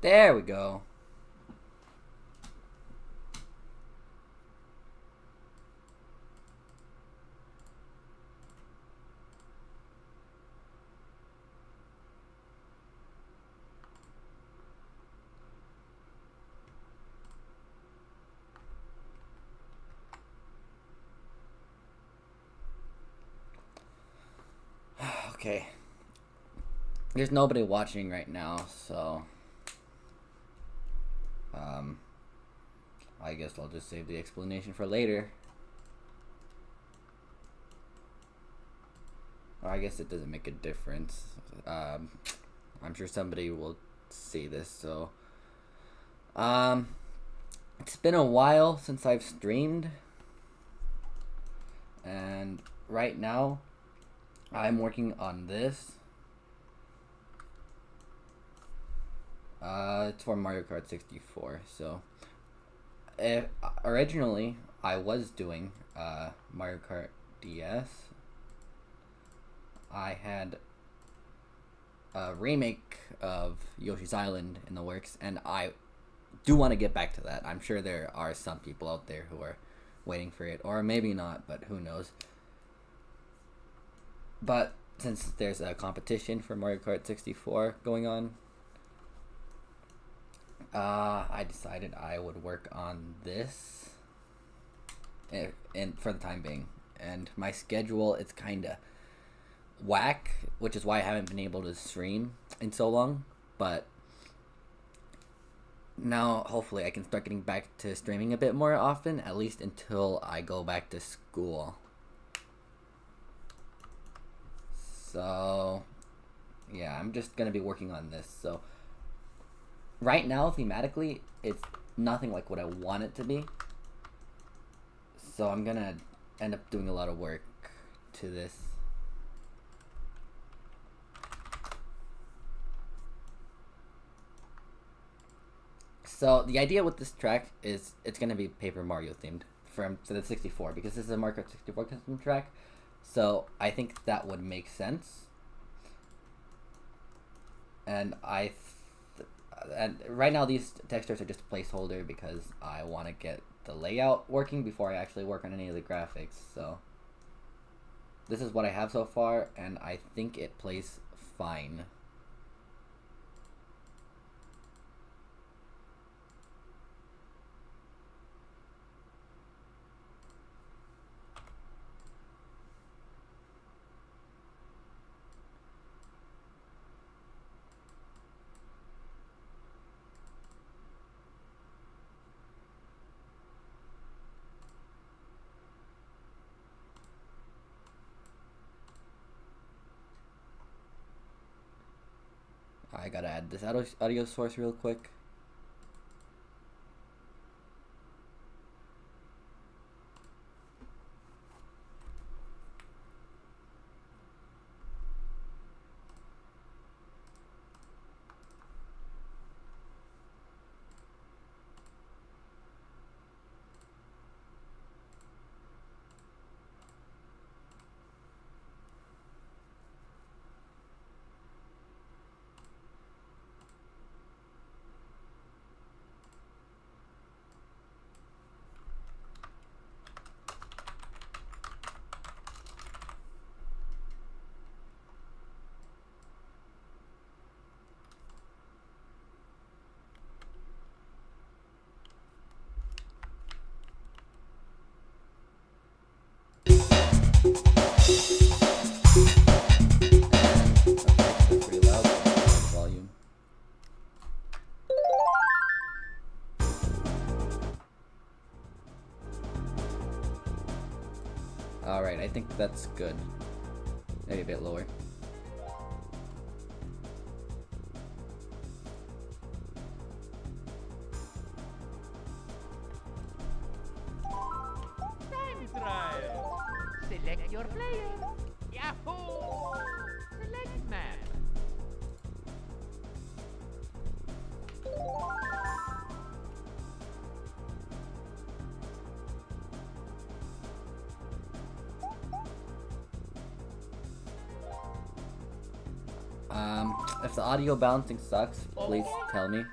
There we go. Okay. There's nobody watching right now, so I guess I'll just save the explanation for later. Or I guess it doesn't make a difference. I'm sure somebody will see this, so it's been a while since I've streamed, and right now I'm working on this. It's for Mario Kart 64. So, originally I was doing Mario Kart DS. I had a remake of Yoshi's Island in the works, and I do want to get back to that. I'm sure there are some people out there who are waiting for it, or maybe not, but who knows. But since there's a competition for Mario Kart 64 going on, I decided I would work on this and for the time being. And my schedule, it's kind of whack, which is why I haven't been able to stream in so long. But now, hopefully, I can start getting back to streaming a bit more often, at least until I go back to school. So, yeah, I'm just going to be working on this. So, right now, thematically, it's nothing like what I want it to be. So, I'm going to end up doing a lot of work to this. So, the idea with this track is it's going to be Paper Mario themed for the 64, because this is a Mario Kart 64 custom track. So I think that would make sense, and and right now these textures are just a placeholder because I want to get the layout working before I actually work on any of the graphics. So this is what I have so far, and I think it plays fine. I gotta add this audio source real quick. That's pretty loud. Volume. Alright, I think that's good. Maybe a bit lower. Time trial. Select your player. Yahoo! Select map. If the audio bouncing sucks, please tell me.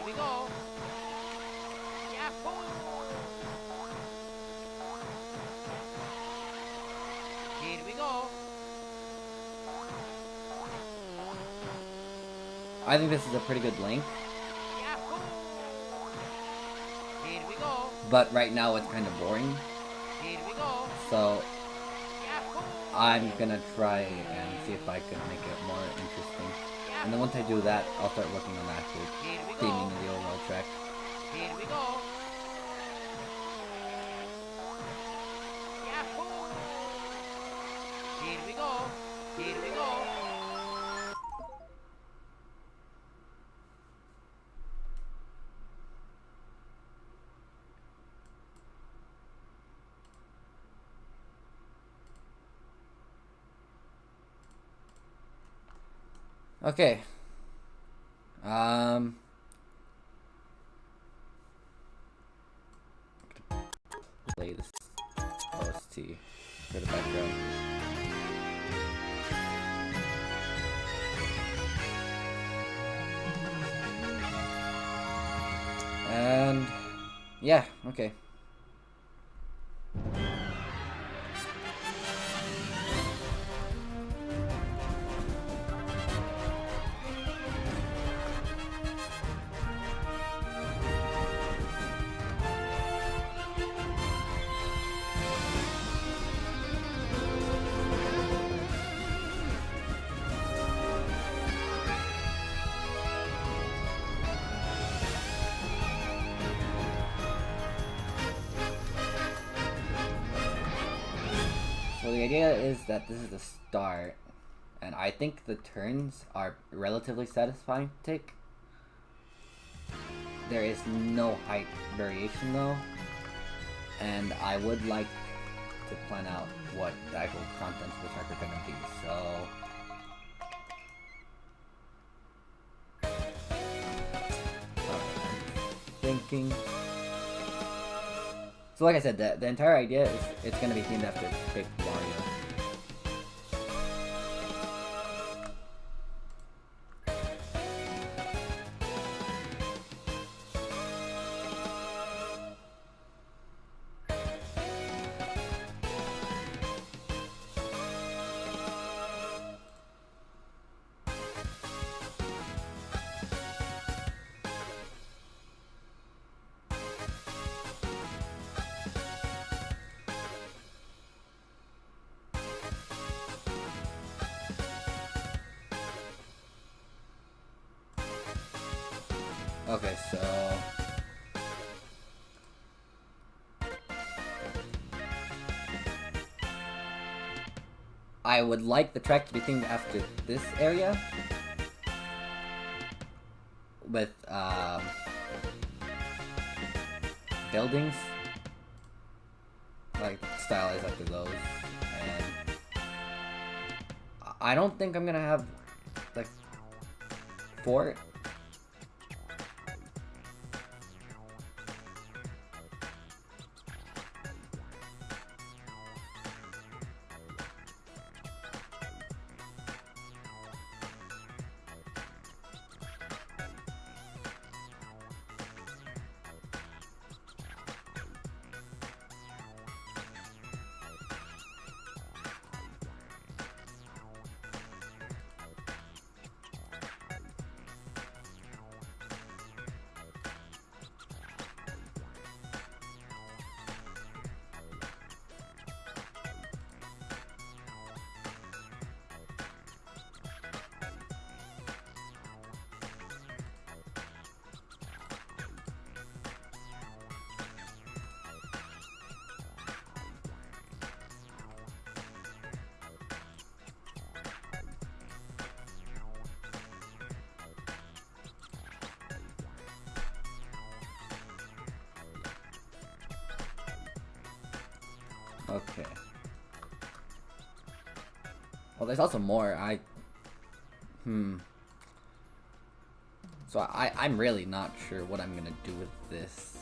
we go. Yahoo! Here we go. I think this is a pretty good length. Yahoo! Here we go. But right now it's kind of boring. Here we go. So Yahoo! I'm gonna try and see if I can make it more interesting. And then once I do that, I'll start working on actually Here we theming go. the overall track. Here we go. Yahoo! Here we go. Here we go. Okay. Play this OST for the background. And yeah, okay. So the idea is that this is the start, and I think the turns are relatively satisfying to take. There is no height variation though, and I would like to plan out what the actual contents of the track are going to be, so... Thinking... So like I said, the entire idea is it's going to be themed after Paper Mario. Okay, so... I would like the track to be themed after this area. With, buildings. Like, stylized after those. And... I don't think I'm gonna have, like, fort. Okay. Well, there's also more. So I'm really not sure what I'm gonna do with this.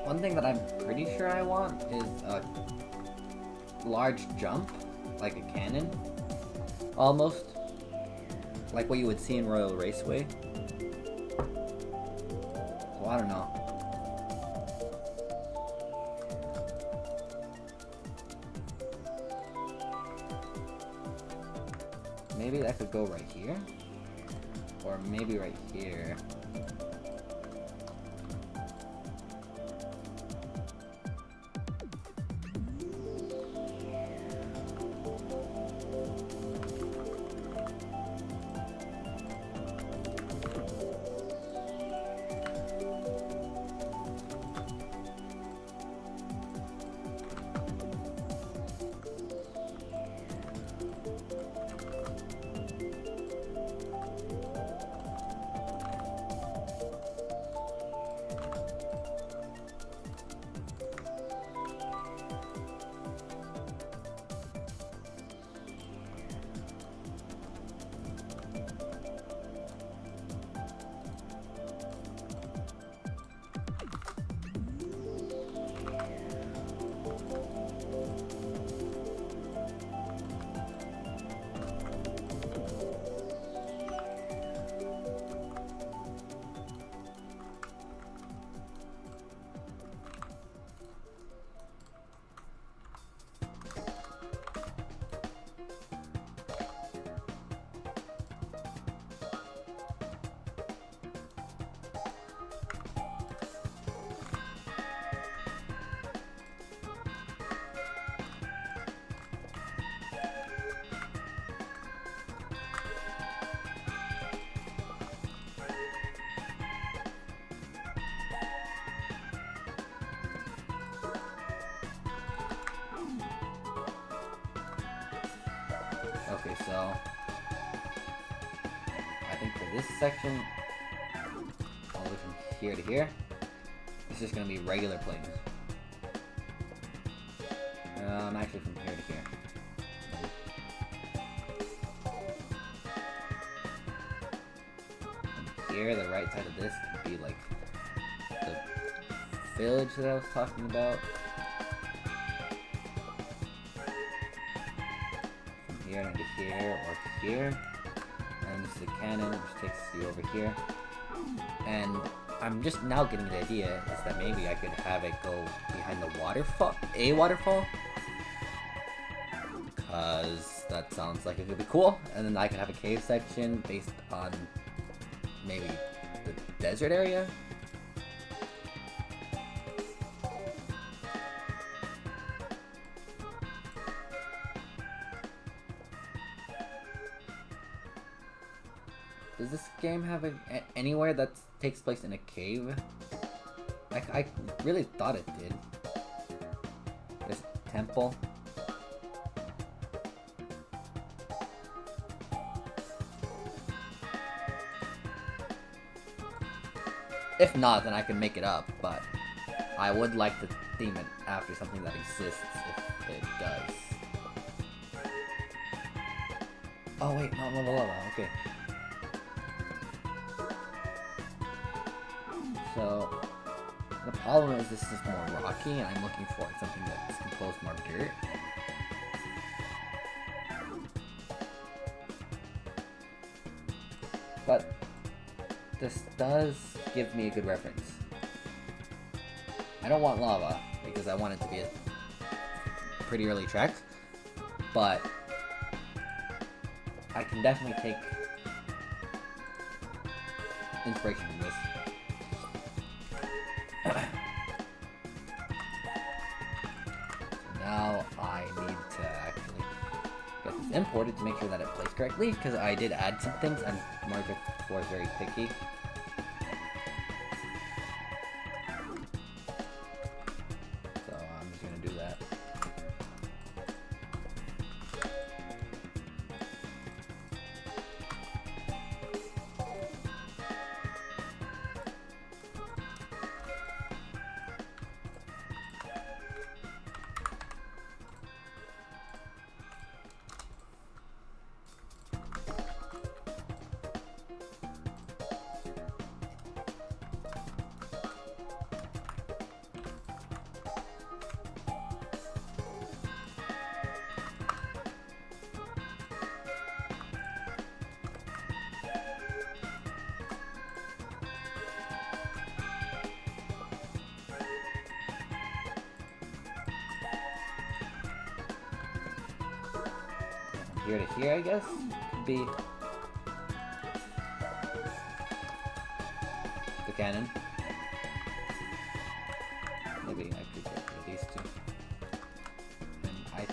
One thing that I'm pretty sure I want is a large jump, like a cannon, almost, like what you would see in Royal Raceway. So I don't know. Maybe that could go right here, or maybe right here. Okay, so I think for this section, all the way from here to here, it's just gonna be regular planes. Actually from here to here. From here, the right side of this could be like the village that I was talking about. Here into here or here, and this is a cannon which takes you over here. And I'm just now getting the idea is that maybe I could have it go behind the waterfall, because that sounds like it could be cool. And then I could have a cave section based on maybe the desert area. Does this game have anywhere that takes place in a cave? I really thought it did. This temple. If not, then I can make it up, but I would like to theme it after something that exists if it does. Oh wait, not lava, okay. So, the problem is this is more rocky, and I'm looking for something that's composed more dirt. But this does give me a good reference. I don't want lava, because I want it to be a pretty early track, but I can definitely take inspiration from this. Now I need to actually get this imported to make sure that it plays correctly, because I did add some things and Margaret was very picky. So I'm just gonna do that. here to here, I guess. Could be the cannon. Maybe I could get rid of these two. And I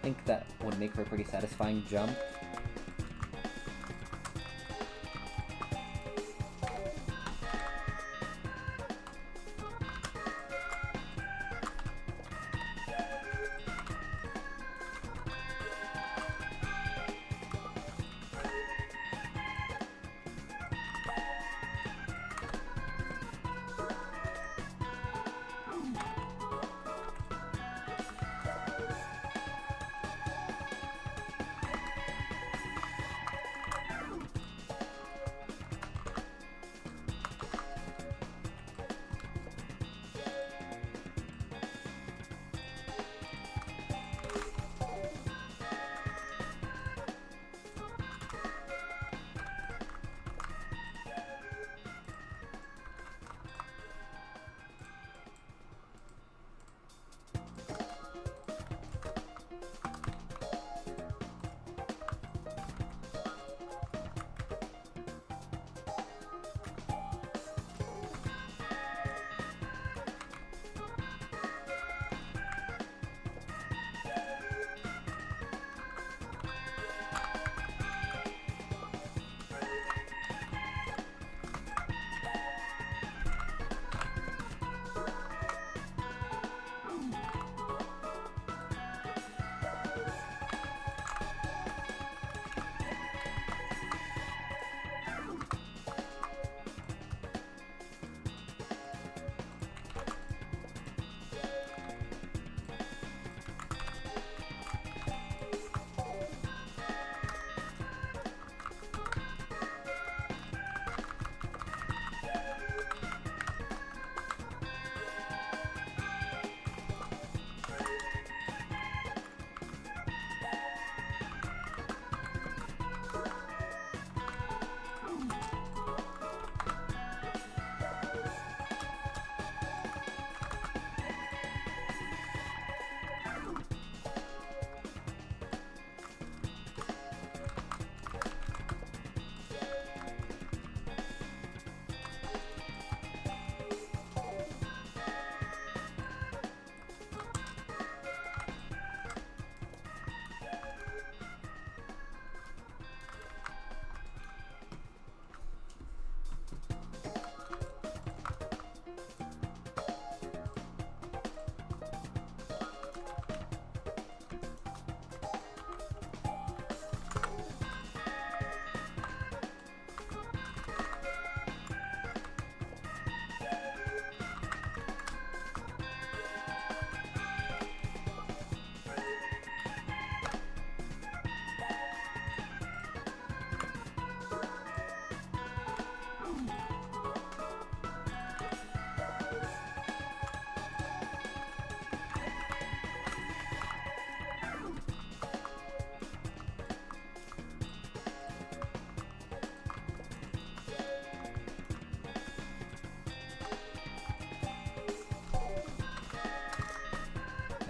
think that would make for a pretty satisfying jump.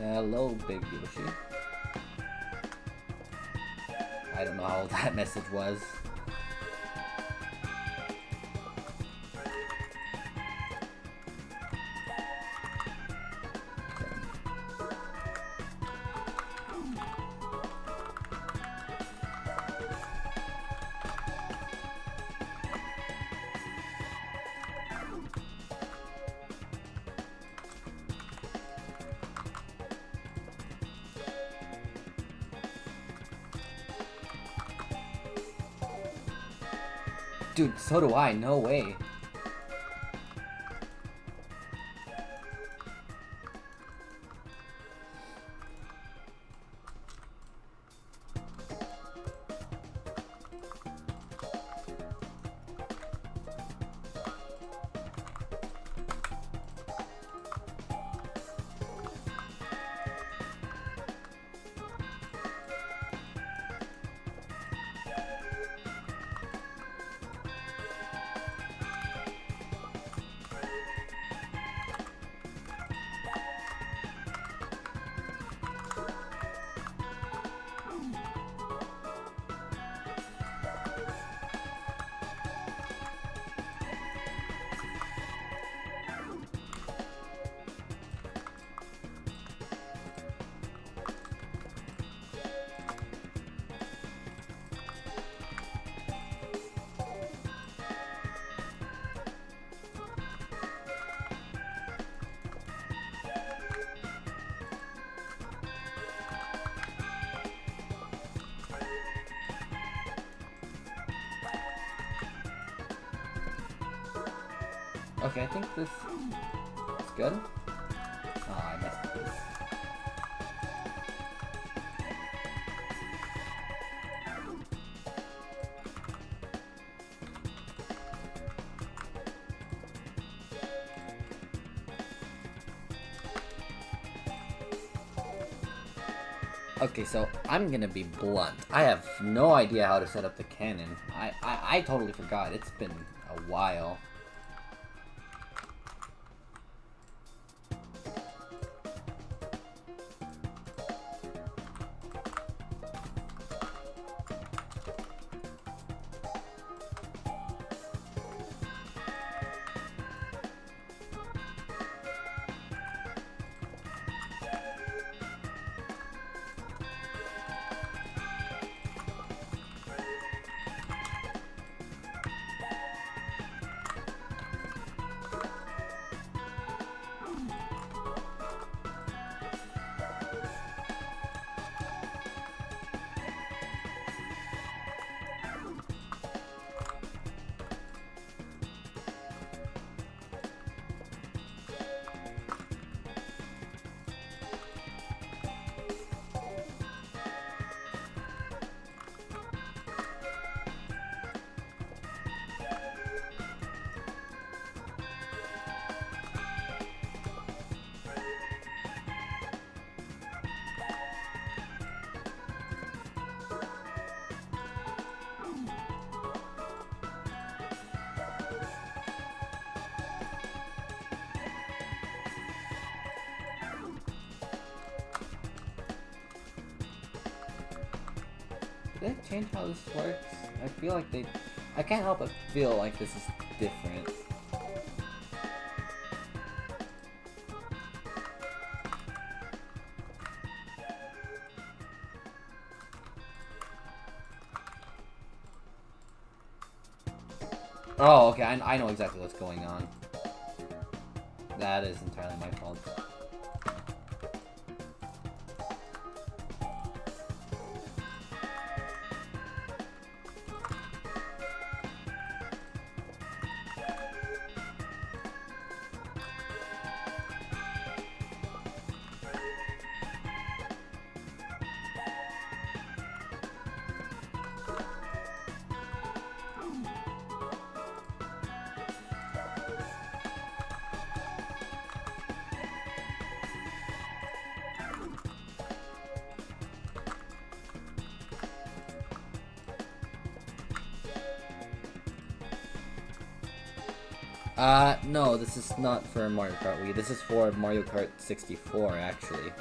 Hello, Big Yoshi. I don't know how that message was. Dude, so do I, no way. Okay, I think this is good. Oh, I missed this. Okay, so I'm gonna be blunt. I have no idea how to set up the cannon. I totally forgot. It's been a while. Did they change how this works? I feel like they... I can't help but feel like this is different. Oh, okay, I know exactly what's going on. That is entirely my fault. No, this is not for Mario Kart Wii. This is for Mario Kart 64, actually.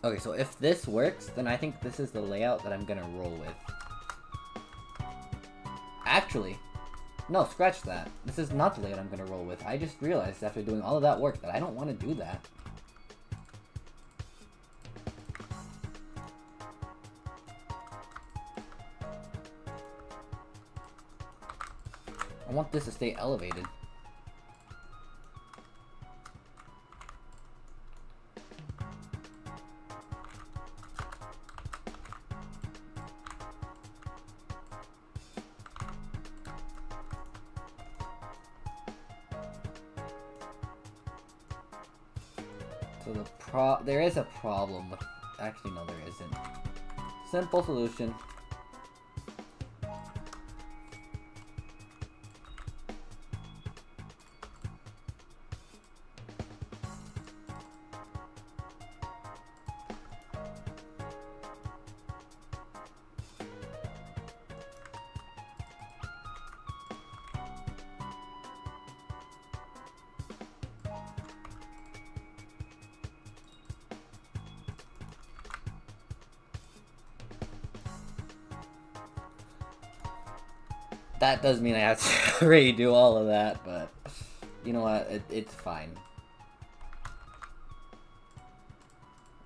Okay, so if this works, then I think this is the layout that I'm gonna roll with. Actually, no, scratch that. This is not the layout I'm gonna roll with. I just realized after doing all of that work that I don't want to do that. I want this to stay elevated. So there is a problem with... Actually, no, there isn't. Simple solution. That does mean I have to redo all of that, but you know what? It's fine.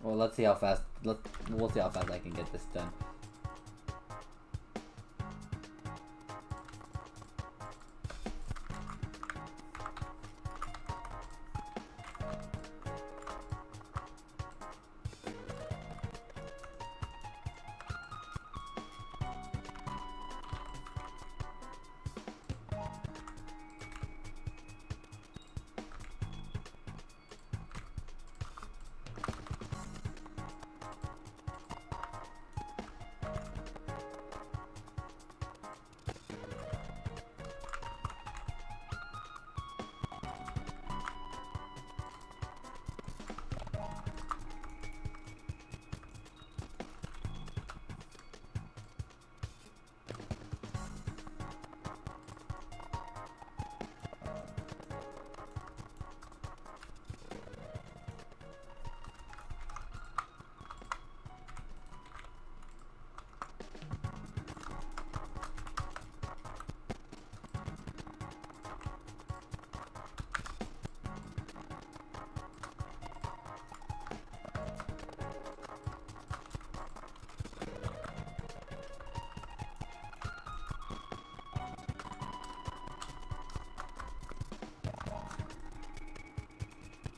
Well, let's see how fast. We'll see how fast I can get this done.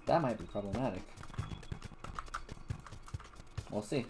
That might be problematic. We'll see.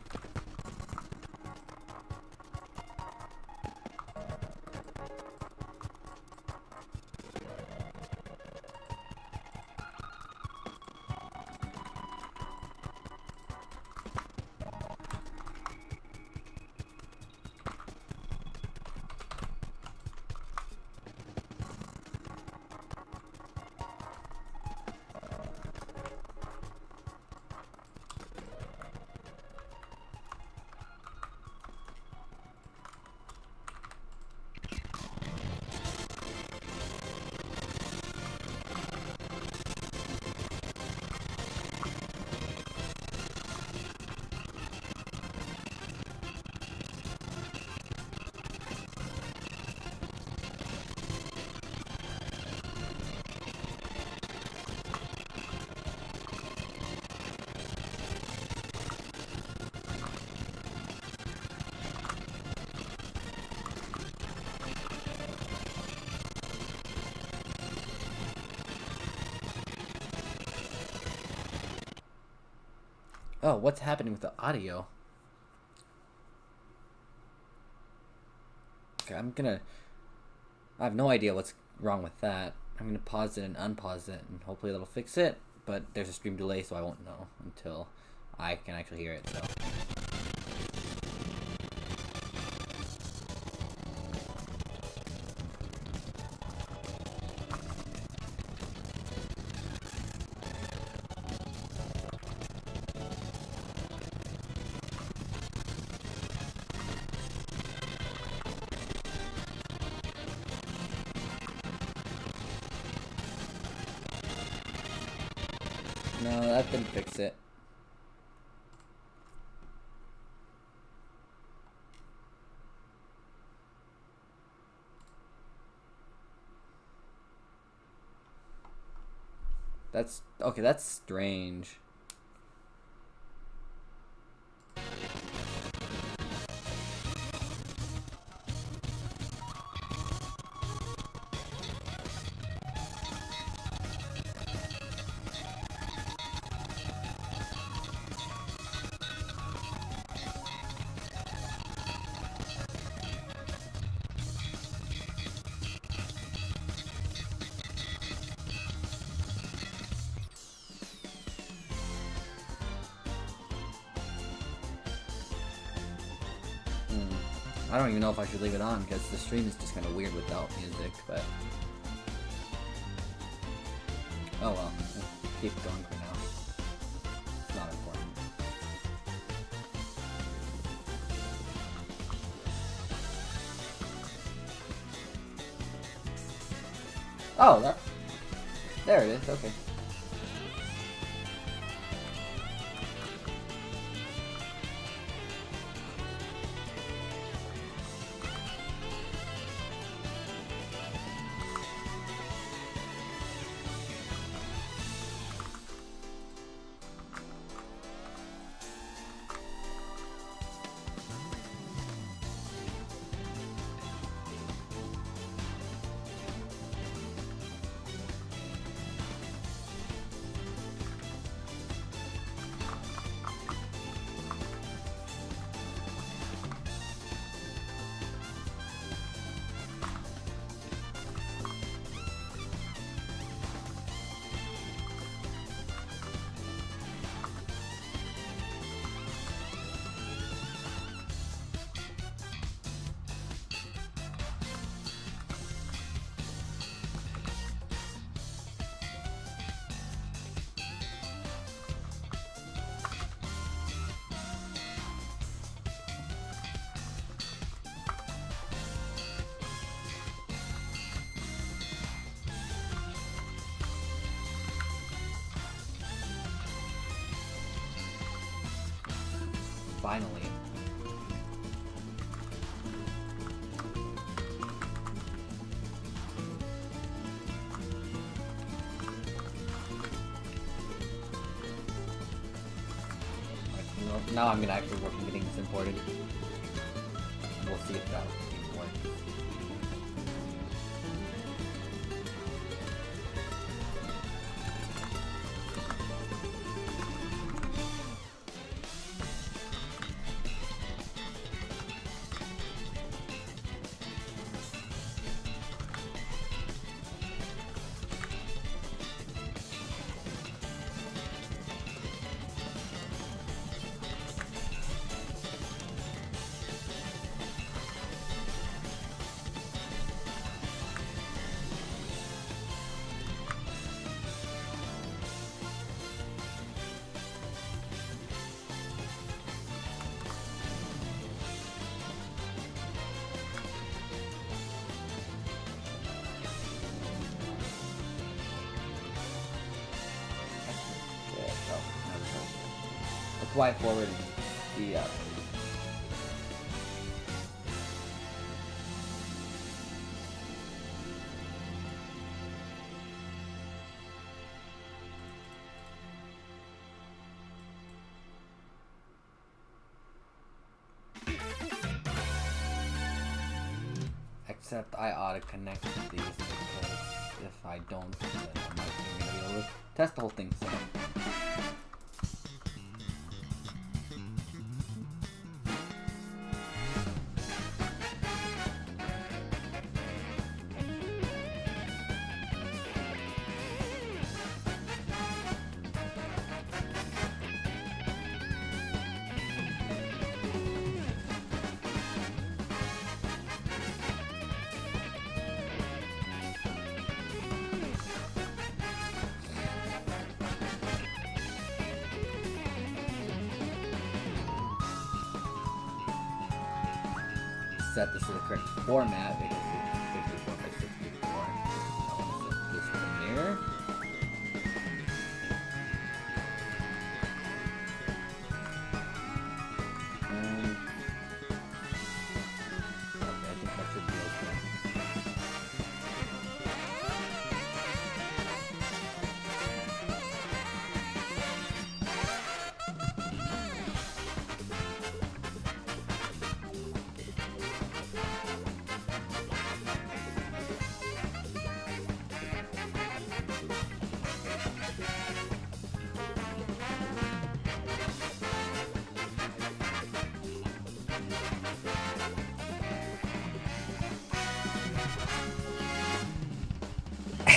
Oh, what's happening with the audio? Okay, I have no idea what's wrong with that. I'm gonna pause it and unpause it, and hopefully that'll fix it. But there's a stream delay, so I won't know until I can actually hear it, so... No, that didn't fix it. That's... okay, that's strange. I don't even know if I should leave it on because the stream is just kind of weird without music, but... Oh well, we'll keep going for now. It's not important. Oh, that... There it is, okay. Finally. Now I'm gonna actually work on getting this imported. We'll see if that even works. That's why I forwarded the except I ought to connect to these because if I don't, then I'm not going to be able to test the whole thing. So. Set this to the correct format because it's 64 by 64. I want to set this premiere. Okay, I think that should be okay.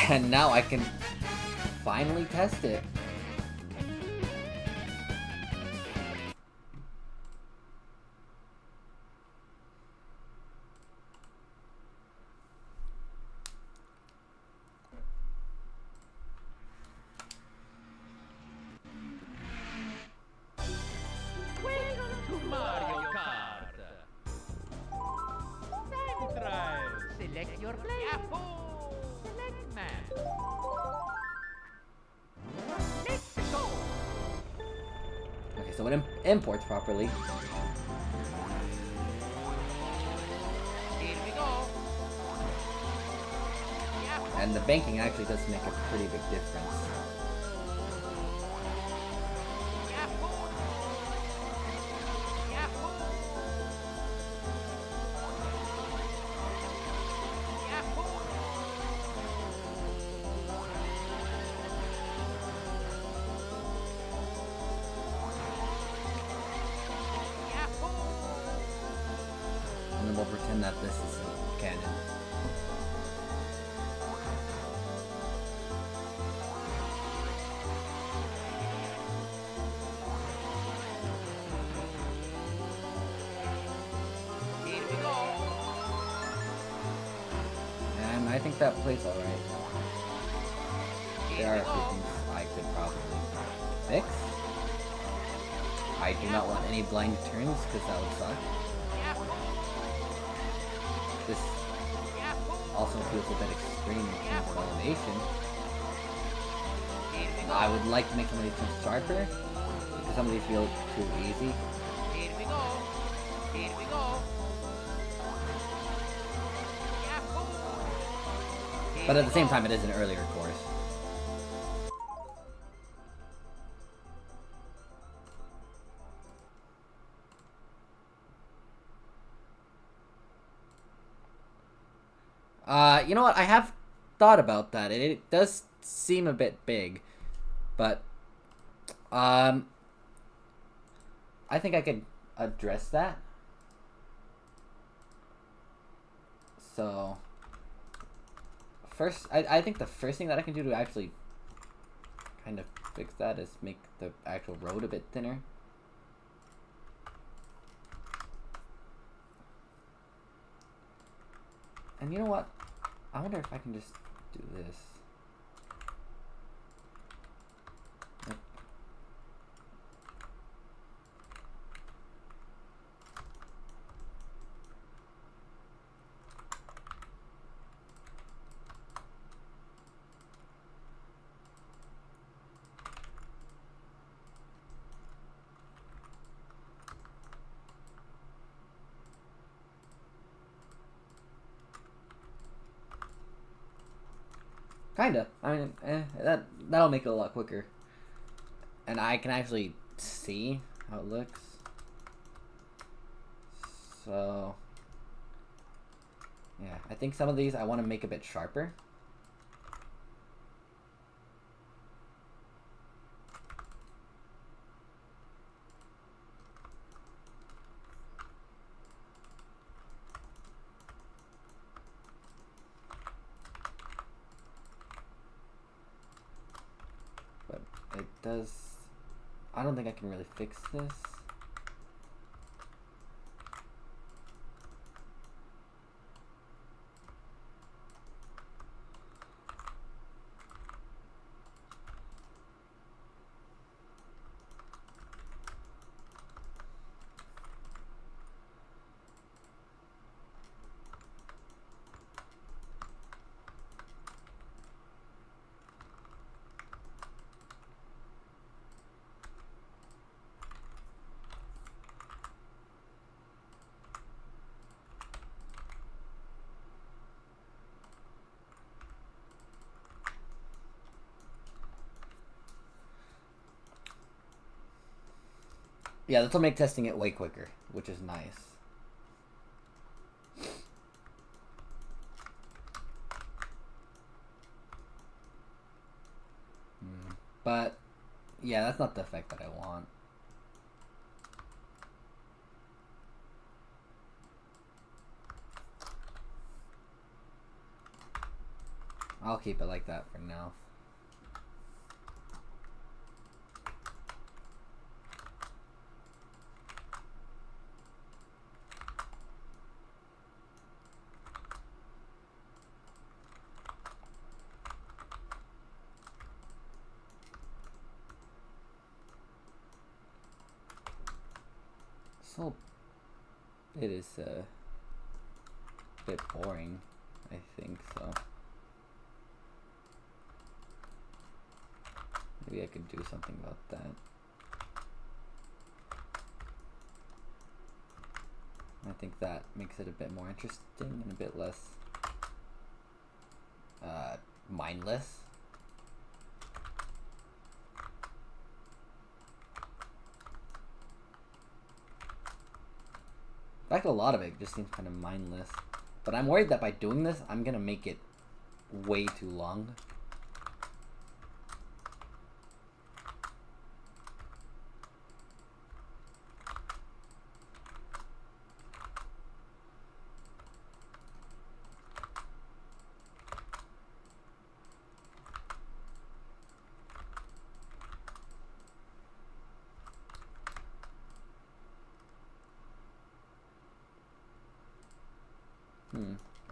And now I can finally test it. Select your plane. Yahoo! Select map. Let's go. Okay, so it imports properly. Here we go. Yahoo! And the banking actually does make a pretty big difference. Yahoo! Yahoo! Yahoo! Yahoo! And then we'll pretend that this is a cannon. Here we go. And I think that plays alright. There Here are we a few go. things I could probably fix. I do not want any blind turns, because that would suck. Yahoo! This Yahoo! also feels a bit extreme in terms of elevation. Here we go. I would like to make some of these turns sharper, because some of these feel too easy. Here we go. Here we go. Yahoo! Here But at we the same go. time, it is an earlier course. You know what? I have thought about that. It does seem a bit big, but I think I could address that. So first, I think the first thing that I can do to actually kind of fix that is make the actual road a bit thinner. And you know what? I wonder if I can just do this. Yep. Kinda. I mean, that'll make it a lot quicker. And I can actually see how it looks. So, yeah, I think some of these I want to make a bit sharper. But it does... I don't think I can really fix this. Yeah, this will make testing it way quicker, which is nice. But, yeah, that's not the effect that I want. I'll keep it like that for now. So, it is a bit boring, I think so. Maybe I could do something about that. I think that makes it a bit more interesting and a bit less mindless. In fact, a lot of it just seems kind of mindless. But I'm worried that by doing this, I'm gonna make it way too long.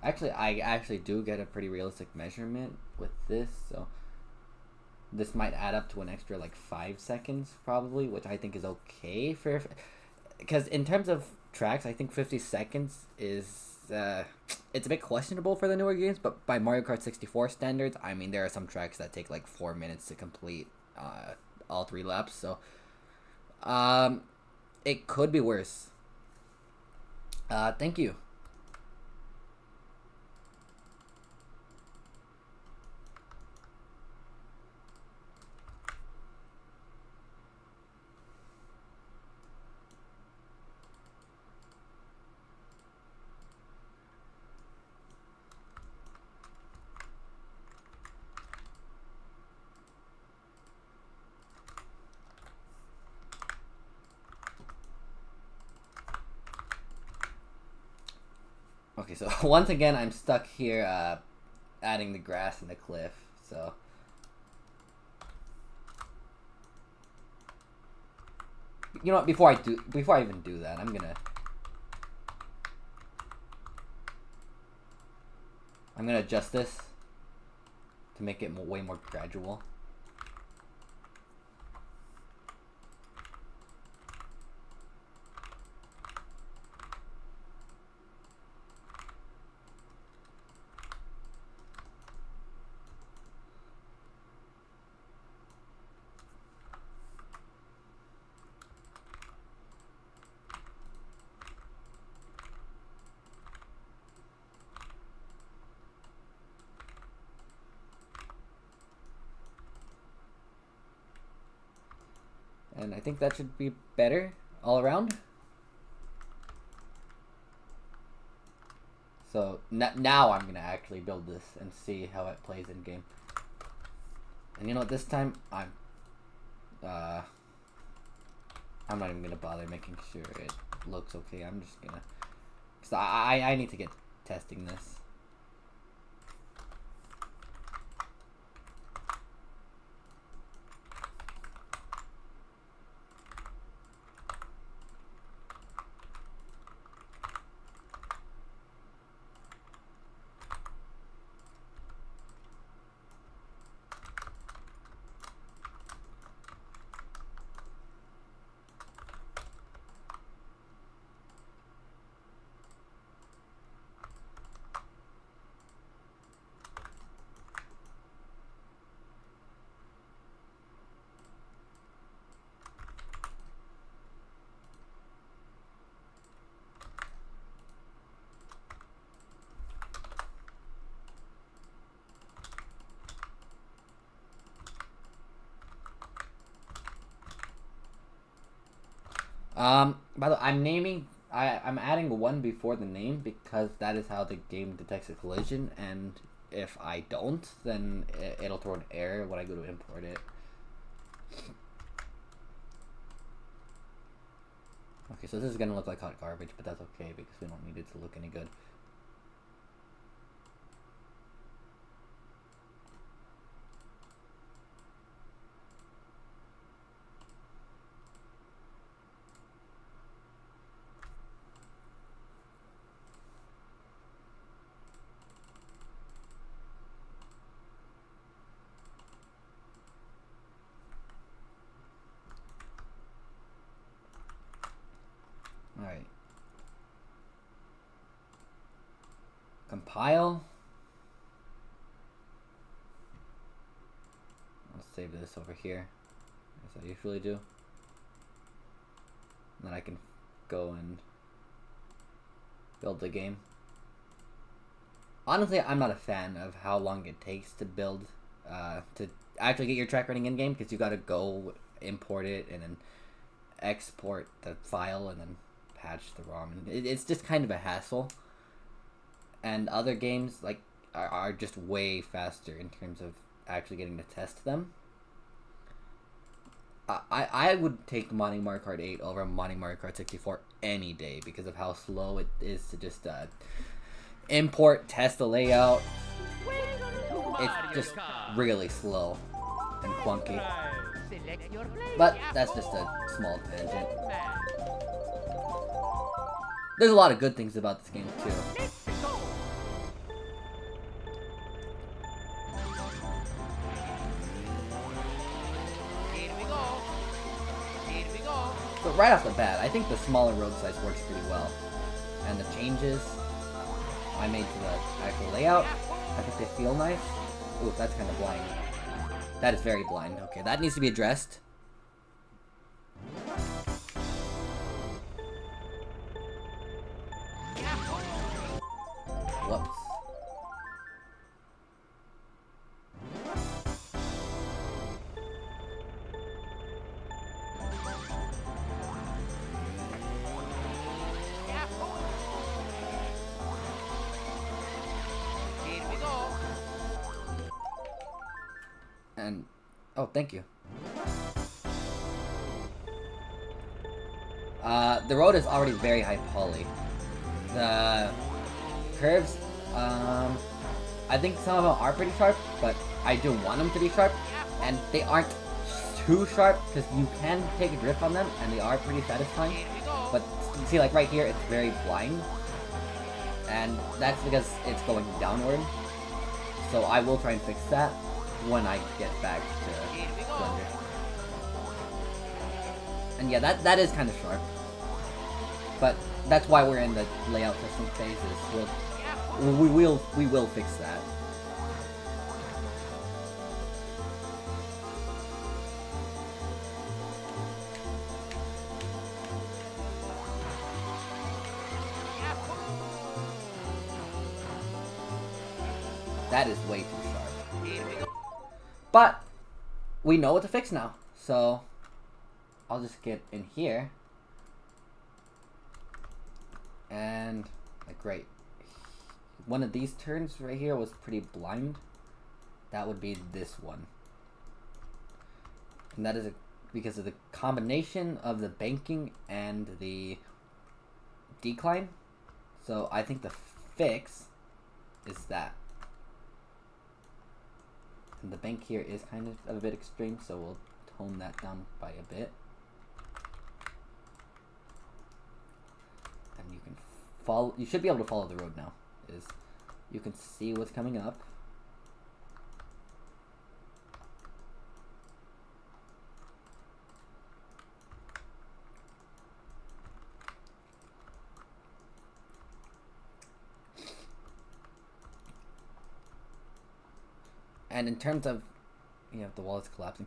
Actually, I actually do get a pretty realistic measurement with this, so this might add up to an extra like 5 seconds probably, which I think is okay for, because in terms of tracks, I think 50 seconds is it's a bit questionable for the newer games, but by Mario Kart 64 standards, I mean there are some tracks that take like 4 minutes to complete all 3 laps, so it could be worse. Thank you. Okay, so once again, I'm stuck here adding the grass and the cliff, so... You know what, before I even do that, I'm gonna adjust this to make it way more gradual. And I think that should be better all around. So now I'm gonna actually build this and see how it plays in game. And you know what, this time I'm not even gonna bother making sure it looks okay. I'm just gonna, cause I need to get testing this. By the way, I'm adding one before the name because that is how the game detects a collision, and if I don't, then it'll throw an error when I go to import it. Okay, so this is gonna look like hot garbage, but that's okay because we don't need it to look any good. Alright. Compile. save this over here, as I usually do. And then I can go and build the game. Honestly, I'm not a fan of how long it takes to build, to actually get your track running in game, because you gotta go import it and then export the file and then patch the ROM. And it's just kind of a hassle. And other games like are just way faster in terms of actually getting to test them. I would take modding Mario Kart 8 over modding Mario Kart 64 any day because of how slow it is to just import, test the layout. It's just really slow and clunky. But that's just a small tangent. There's a lot of good things about this game too. So right off the bat, I think the smaller road size works pretty well. And the changes I made to the actual layout, I think they feel nice. Ooh, that's kind of blind. That is very blind. Okay, that needs to be addressed. Whoops. And oh, thank you. The road is already very high poly. The curves, I think some of them are pretty sharp, but I do want them to be sharp, and they aren't too sharp because you can take a drift on them, and they are pretty satisfying. But you see, like right here, it's very blind, and that's because it's going downward. So I will try and fix that when I get back to Blender. And yeah, that is kind of sharp. But that's why we're in the layout testing phases. We will fix that. That is way too sharp. But we know what to fix now, so I'll just get in here and like right, one of these turns right here was pretty blind. That would be this one, and that is because of the combination of the banking and the decline. So I think the fix is that. And the bank here is kind of a bit extreme, so we'll tone that down by a bit. And you can follow, you should be able to follow the road now. You can see what's coming up. And in terms of, you know, the wall is collapsing.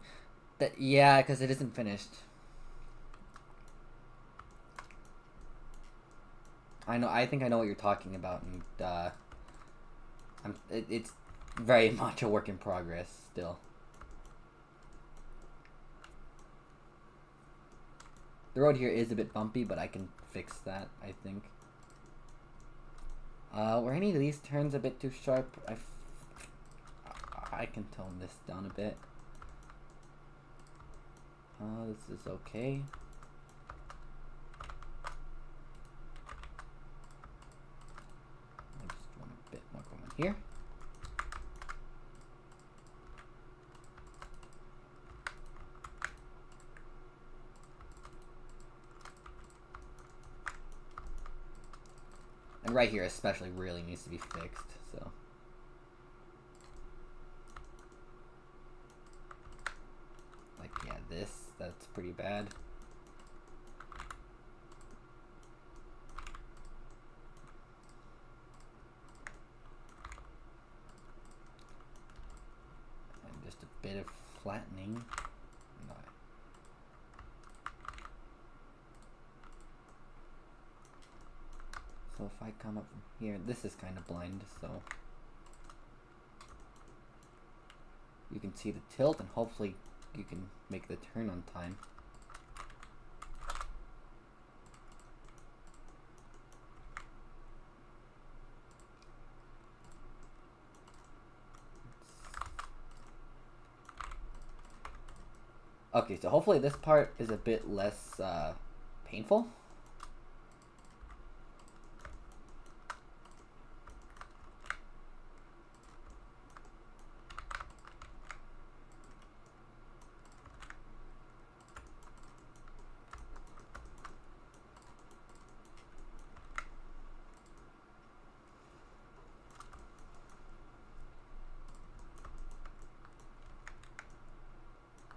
Yeah, because it isn't finished. I think I know what you're talking about, and it's very much a work in progress still. The road here is a bit bumpy, but I can fix that, I think. Were any of these turns a bit too sharp? I can tone this down a bit. This is okay. I just want a bit more going here. And right here especially really needs to be fixed, so. Like, yeah, that's pretty bad. And just a bit of flattening. No. So if I come up from here, this is kind of blind, so you can see the tilt and hopefully you can make the turn on time. Okay, so hopefully this part is a bit less painful.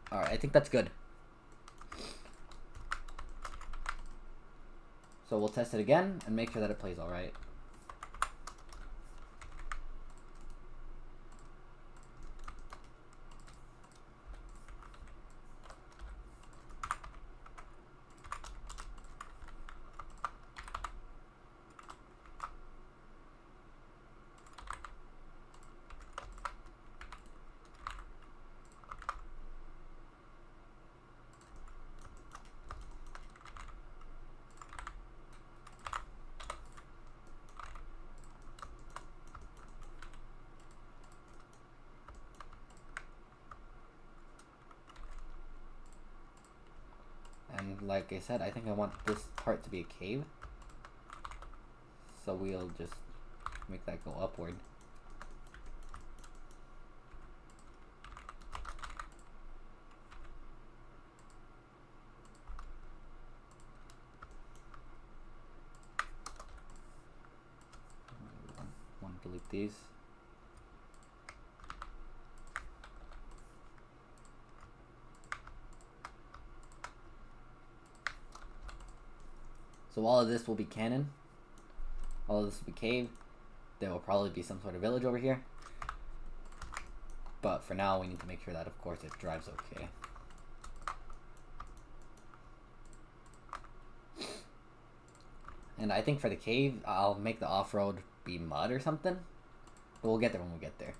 Alright, I think that's good. So we'll test it again and make sure that it plays alright. And like I said, I think I want this part to be a cave. So we'll just make that go upward. Want to delete these. So all of this will be cannon. All of this will be cave. There will probably be some sort of village over here. But for now, we need to make sure that, of course, it drives okay. And I think for the cave, I'll make the off-road be mud or something. But we'll get there when we get there.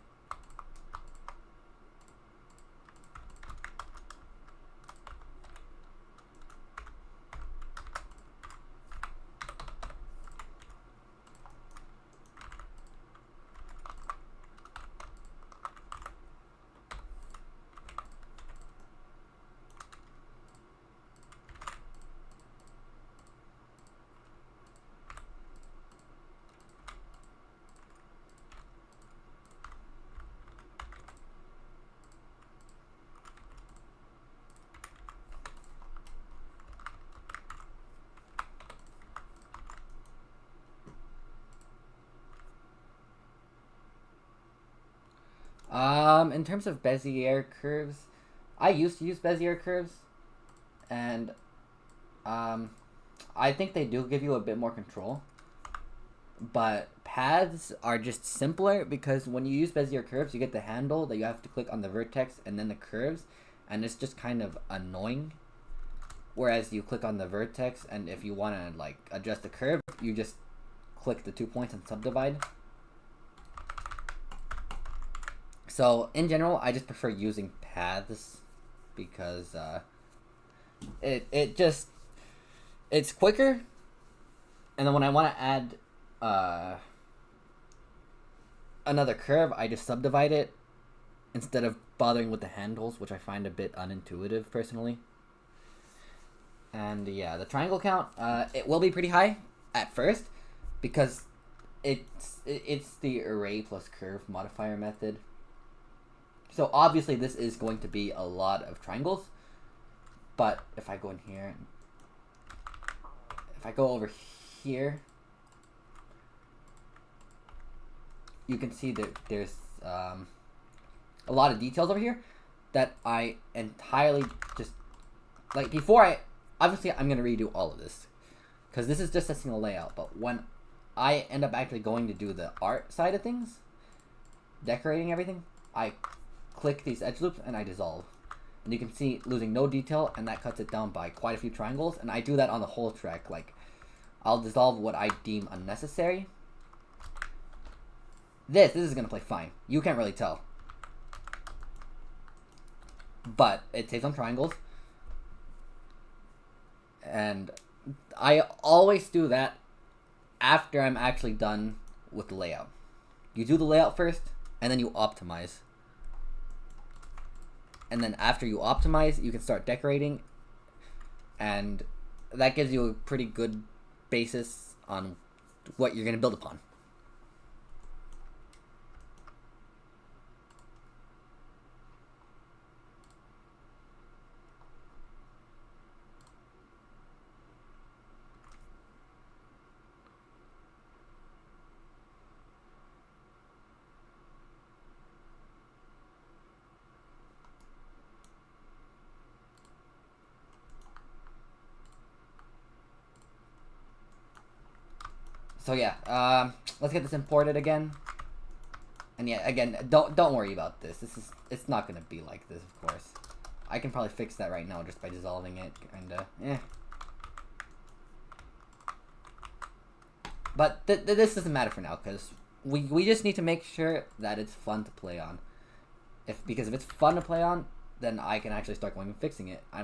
In terms of Bezier curves, I used to use Bezier curves, and I think they do give you a bit more control. But paths are just simpler because when you use Bezier curves, you get the handle that you have to click on the vertex and then the curves, and it's just kind of annoying. Whereas you click on the vertex, and if you want to like adjust the curve, you just click the 2 points and subdivide. So in general, I just prefer using paths because it's quicker, and then when I want to add another curve, I just subdivide it instead of bothering with the handles, which I find a bit unintuitive personally. And yeah, the triangle count, it will be pretty high at first because it's the array plus curve modifier method. So obviously this is going to be a lot of triangles, but if I go in here, if I go over here, you can see that there's a lot of details over here that I entirely just, like before obviously I'm going to redo all of this because this is just a single layout, but when I end up actually going to do the art side of things, decorating everything, I click these edge loops and I dissolve and you can see losing no detail, and that cuts it down by quite a few triangles, and I do that on the whole track. Like, I'll dissolve what I deem unnecessary. This is gonna play fine. You can't really tell. But it saves on triangles. And I always do that after I'm actually done with the layout. You do the layout first, and then you optimize. And then after you optimize, you can start decorating. And that gives you a pretty good basis on what you're going to build upon. So yeah, let's get this imported again. And yeah, again, don't worry about this. It's not gonna be like this, of course. I can probably fix that right now just by dissolving it, and But this doesn't matter for now, because we just need to make sure that it's fun to play on. Because if it's fun to play on, then I can actually start going and fixing it. I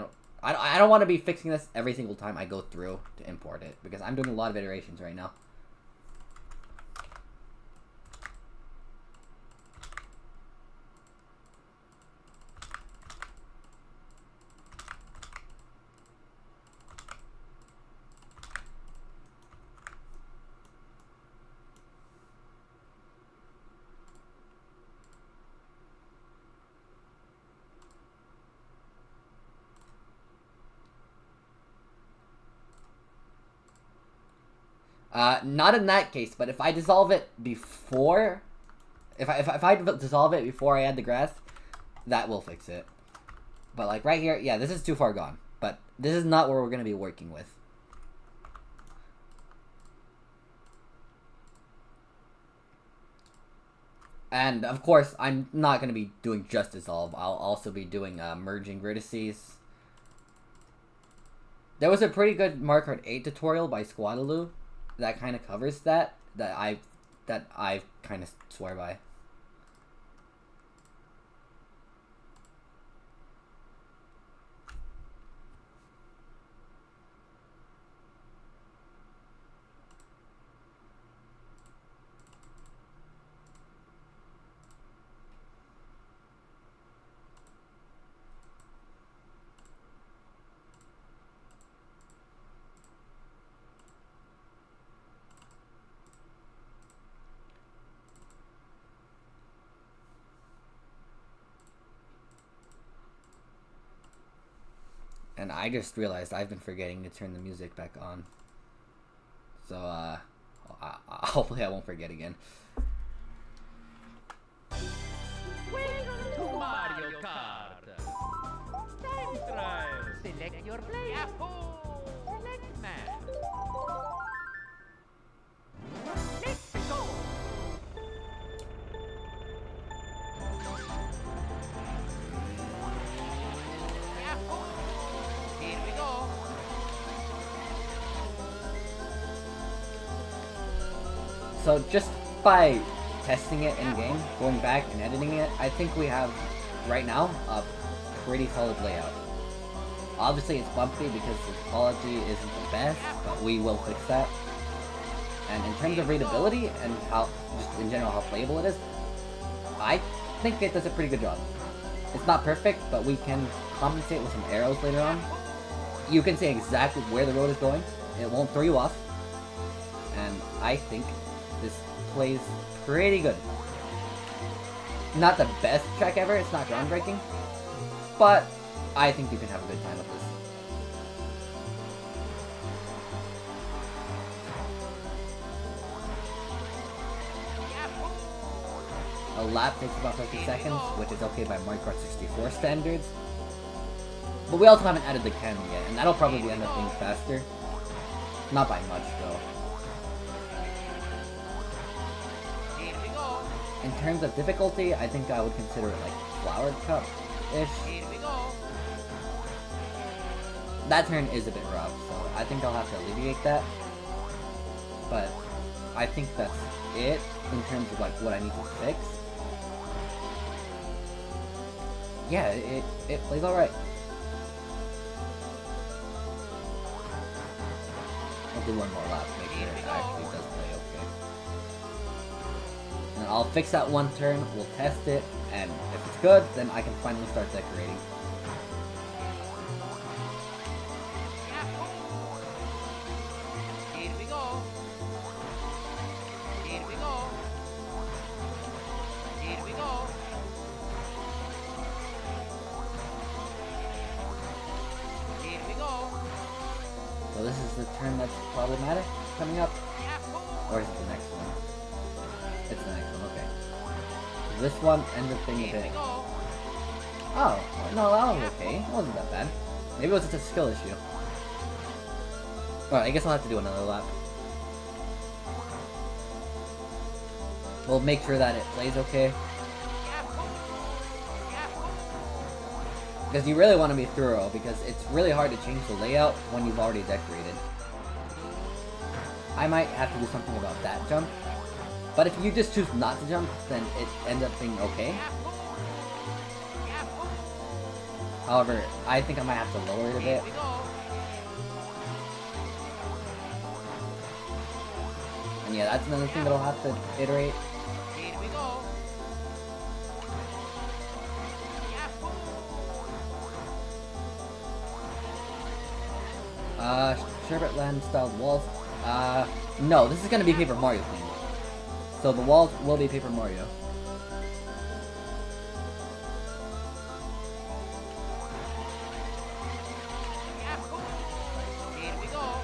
don't want to be fixing this every single time I go through to import it, because I'm doing a lot of iterations right now. Not in that case, but if I dissolve it before, if I dissolve it before I add the grass, that will fix it. But like right here, yeah, this is too far gone. But this is not where we're gonna be working with. And of course, I'm not gonna be doing just dissolve. I'll also be doing merging vertices. There was a pretty good Mario Kart 8 tutorial by Squadaloo that kind of covers that I kind of swear by. And I just realized I've been forgetting to turn the music back on. So, hopefully I won't forget again. Welcome to Mario Kart. Time trial. Select your player. Yahoo! Select man. Let's go. Yahoo! Here we go. So just by testing it in game, going back and editing it, I think we have right now a pretty solid layout. Obviously it's bumpy because the quality isn't the best, but we will fix that. And in terms of readability and how, just in general, how playable it is, I think it does a pretty good job. It's not perfect, but we can compensate with some arrows later on. You can see exactly where the road is going. It won't throw you off. And I think this plays pretty good. Not the best track ever, it's not groundbreaking, but I think you can have a good time with this. A lap takes about 50 seconds, which is okay by Mario Kart 64 standards. But we also haven't added the cannon yet, and that'll probably end up being faster. Not by much, though. Here we go. In terms of difficulty, I think I would consider it like Flower Cup-ish. Here we go. that turn is a bit rough, so I think I'll have to alleviate that. But I think that's it in terms of like what I need to fix. Yeah, it plays alright. I'll do one more lap, make sure it actually does play okay. And I'll fix that one turn, we'll test it, and if it's good, then I can finally start decorating. Here we go. Here we go. Here we go. Here we go. So this is the turn that's problematic coming up? Or is it the next one? It's the next one, okay. This one ends up being a bit... Oh, no, that was okay. It wasn't that bad. Maybe it was just a skill issue. Alright, I guess I'll have to do another lap. We'll make sure that it plays okay. Because you really want to be thorough, because it's really hard to change the layout when you've already decorated. I might have to do something about that jump. But if you just choose not to jump, then it ends up being okay. However, I think I might have to lower it a bit. And yeah, that's another thing that I'll have to iterate. Sherbet Land styled walls. No, this is gonna be Paper Mario themed. So the walls will be Paper Mario.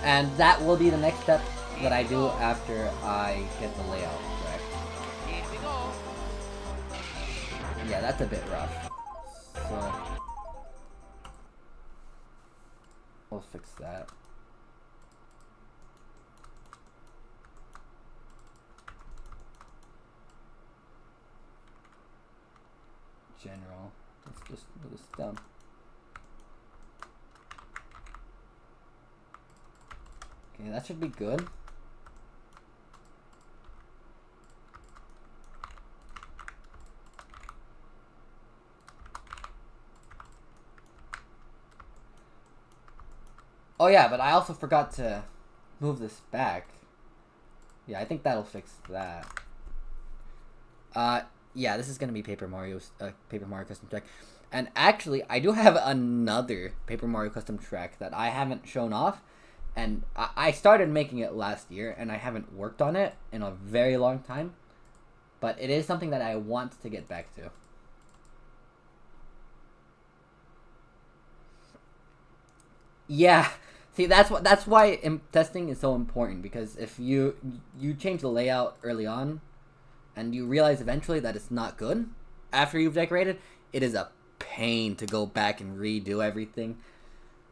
And that will be the next step that I do after I get the layout correct. Yeah, that's a bit rough. So we'll fix that. General. Let's just move this down. Okay, that should be good. Oh yeah, but I also forgot to move this back. Yeah, I think that'll fix that. Yeah, this is gonna be Paper Mario custom track. And actually, I do have another Paper Mario custom track that I haven't shown off. And I started making it last year, and I haven't worked on it in a very long time. But it is something that I want to get back to. Yeah, see, that's why testing is so important, because if you change the layout early on, and you realize eventually that it's not good after you've decorated, it is a pain to go back and redo everything.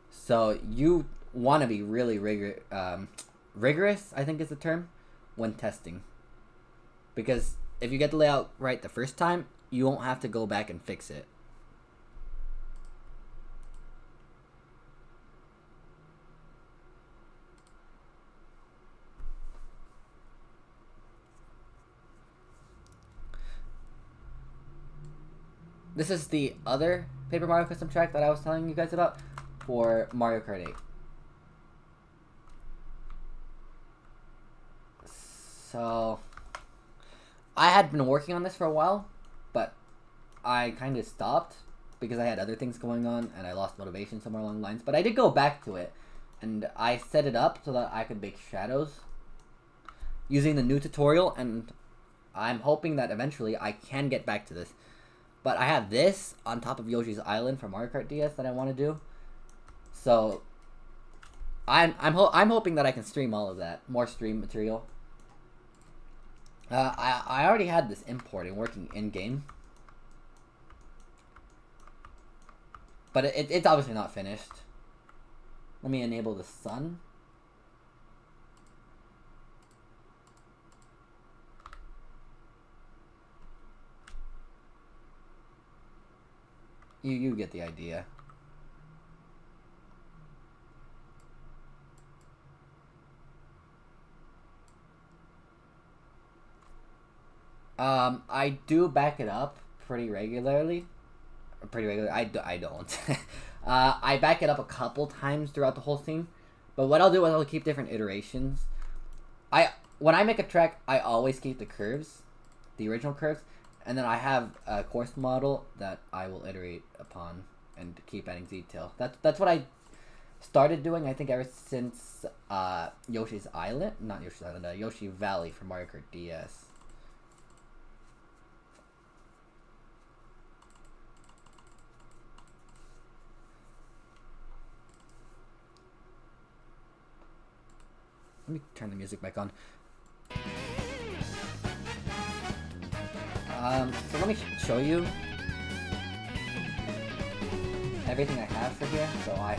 So you want to be really rigorous, I think is the term, when testing. Because if you get the layout right the first time, you won't have to go back and fix it. This is the other Paper Mario custom track that I was telling you guys about for Mario Kart 8. So, I had been working on this for a while, but I kind of stopped because I had other things going on and I lost motivation somewhere along the lines. But I did go back to it, and I set it up so that I could make shadows using the new tutorial, and I'm hoping that eventually I can get back to this. But I have this on top of Yoshi's Island for Mario Kart DS that I want to do. So I'm hoping that I can stream all of that, more stream material. I already had this importing working in game, but it's obviously not finished. Let me enable the sun. You get the idea. I do back it up pretty regularly. Pretty regularly. I don't. I back it up a couple times throughout the whole scene. But what I'll do is I'll keep different iterations. When I make a track, I always keep the curves, the original curves, and then I have a course model that I will iterate upon and keep adding detail. That's what I started doing, I think, ever since Yoshi's Island, not Yoshi's Island, Yoshi Valley for Mario Kart DS. Let me turn the music back on. So let me show you everything I have for here. So I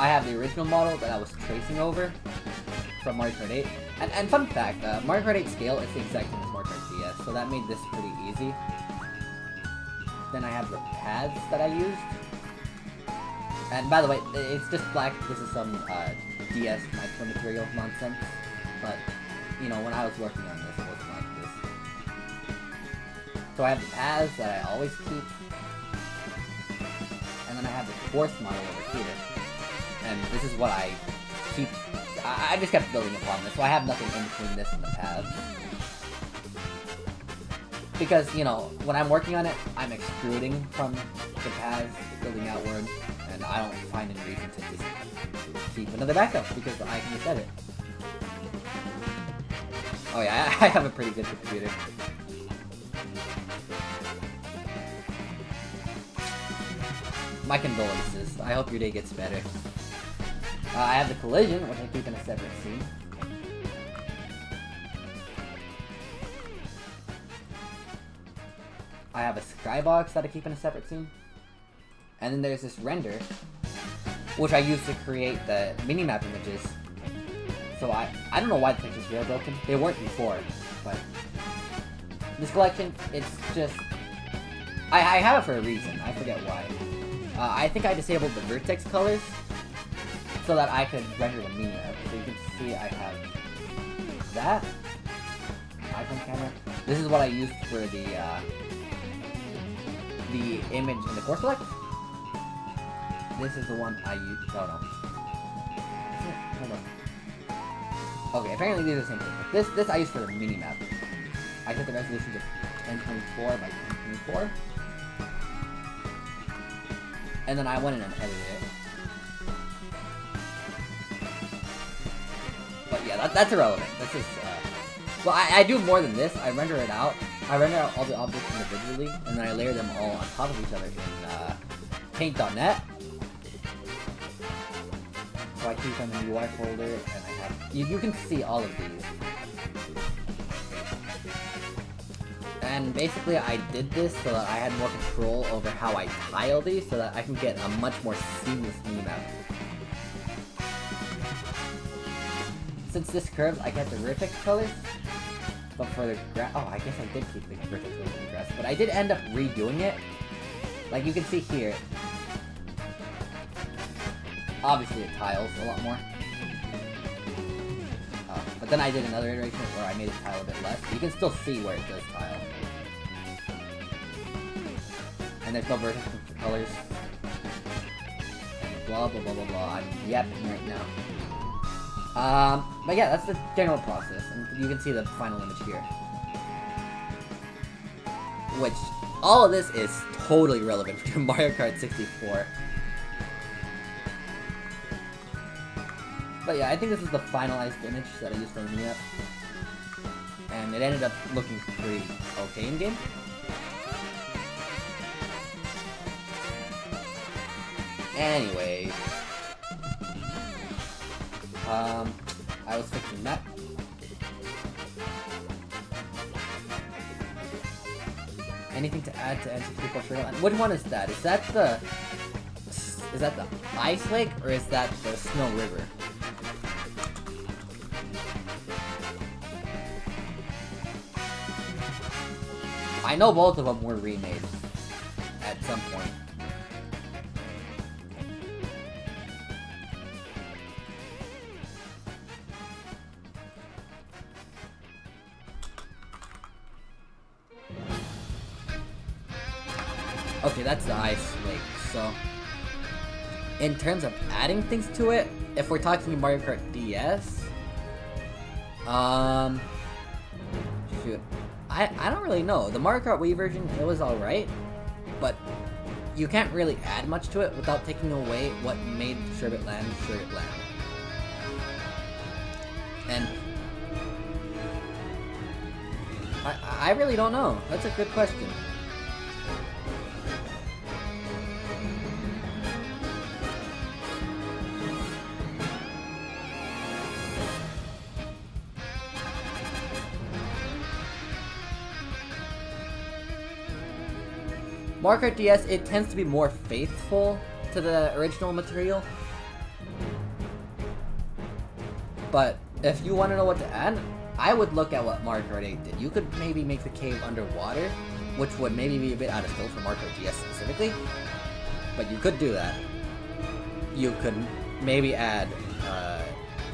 have the original model that I was tracing over from Mario Kart 8. And fun fact, Mario Kart 8 scale is the exact same as Mario Kart DS, so that made this pretty easy. Then I have the pads that I used. And by the way, it's just black. This is some DS micro material nonsense. But, you know, when I was working on this, it wasn't like this. So I have the paths that I always keep. And then I have the course model over here. And this is what I keep. I just kept building upon this. So I have nothing in between this and the paths. Because, you know, when I'm working on it, I'm extruding from the paths, building outward. And I don't find any reason to just keep another backup because I can just edit. Oh yeah, I have a pretty good computer. My condolences. I hope your day gets better. I have the collision, which I keep in a separate scene. I have a skybox that I keep in a separate scene. And then there's this render, which I use to create the minimap images. So I don't know why the pictures here are broken. They weren't before, but this collection, it's just... I have it for a reason. I forget why. I think I disabled the vertex colors so that I could render the minimap. So you can see I have that. Icon camera. This is what I used for the image in the course select. This is the one I used. Oh no. Hold on. Okay, apparently these are the same thing. This I use for the minimap. I set the resolution to 1024 by 1024. And then I went in and edited it. But yeah, that's irrelevant. This is, well, I do more than this. I render it out. I render out all the objects individually, and then I layer them all on top of each other in paint.net. So I keep them in the UI folder, and I have... You can see all of these. And basically I did this so that I had more control over how I tile these, so that I can get a much more seamless minimap. Since this curves, I kept the vertex colors, but for the grass... Oh, I guess I did keep the vertex colors for the grass, but I did end up redoing it. Like you can see here, obviously it tiles a lot more. But then I did another iteration where I made it tile a bit less. You can still see where it does tile. And there's no vertex colors. And blah blah blah blah blah. I'm yapping right now. But yeah, that's the general process. And you can see the final image here. Which, all of this is totally relevant to Mario Kart 64. But yeah, I think this is the finalized image that I used for the minimap. And it ended up looking pretty okay in game. Anyway. I was fixing that. Anything to add to N64 Sugarland? Which one is that? Is that the Ice Lake or is that the Snow River? I know both of them were remade at some point. Okay, that's the ice lake. So, in terms of adding things to it, if we're talking Mario Kart DS, shoot, I don't really know. The Mario Kart Wii version, it was alright, but you can't really add much to it without taking away what made Sherbet Land Sherbet Land. And I really don't know. That's a good question. Mario Kart DS, it tends to be more faithful to the original material. But if you want to know what to add, I would look at what Mario Kart 8 did. You could maybe make the cave underwater, which would maybe be a bit out of scope for Mario Kart DS specifically. But you could do that. You could maybe add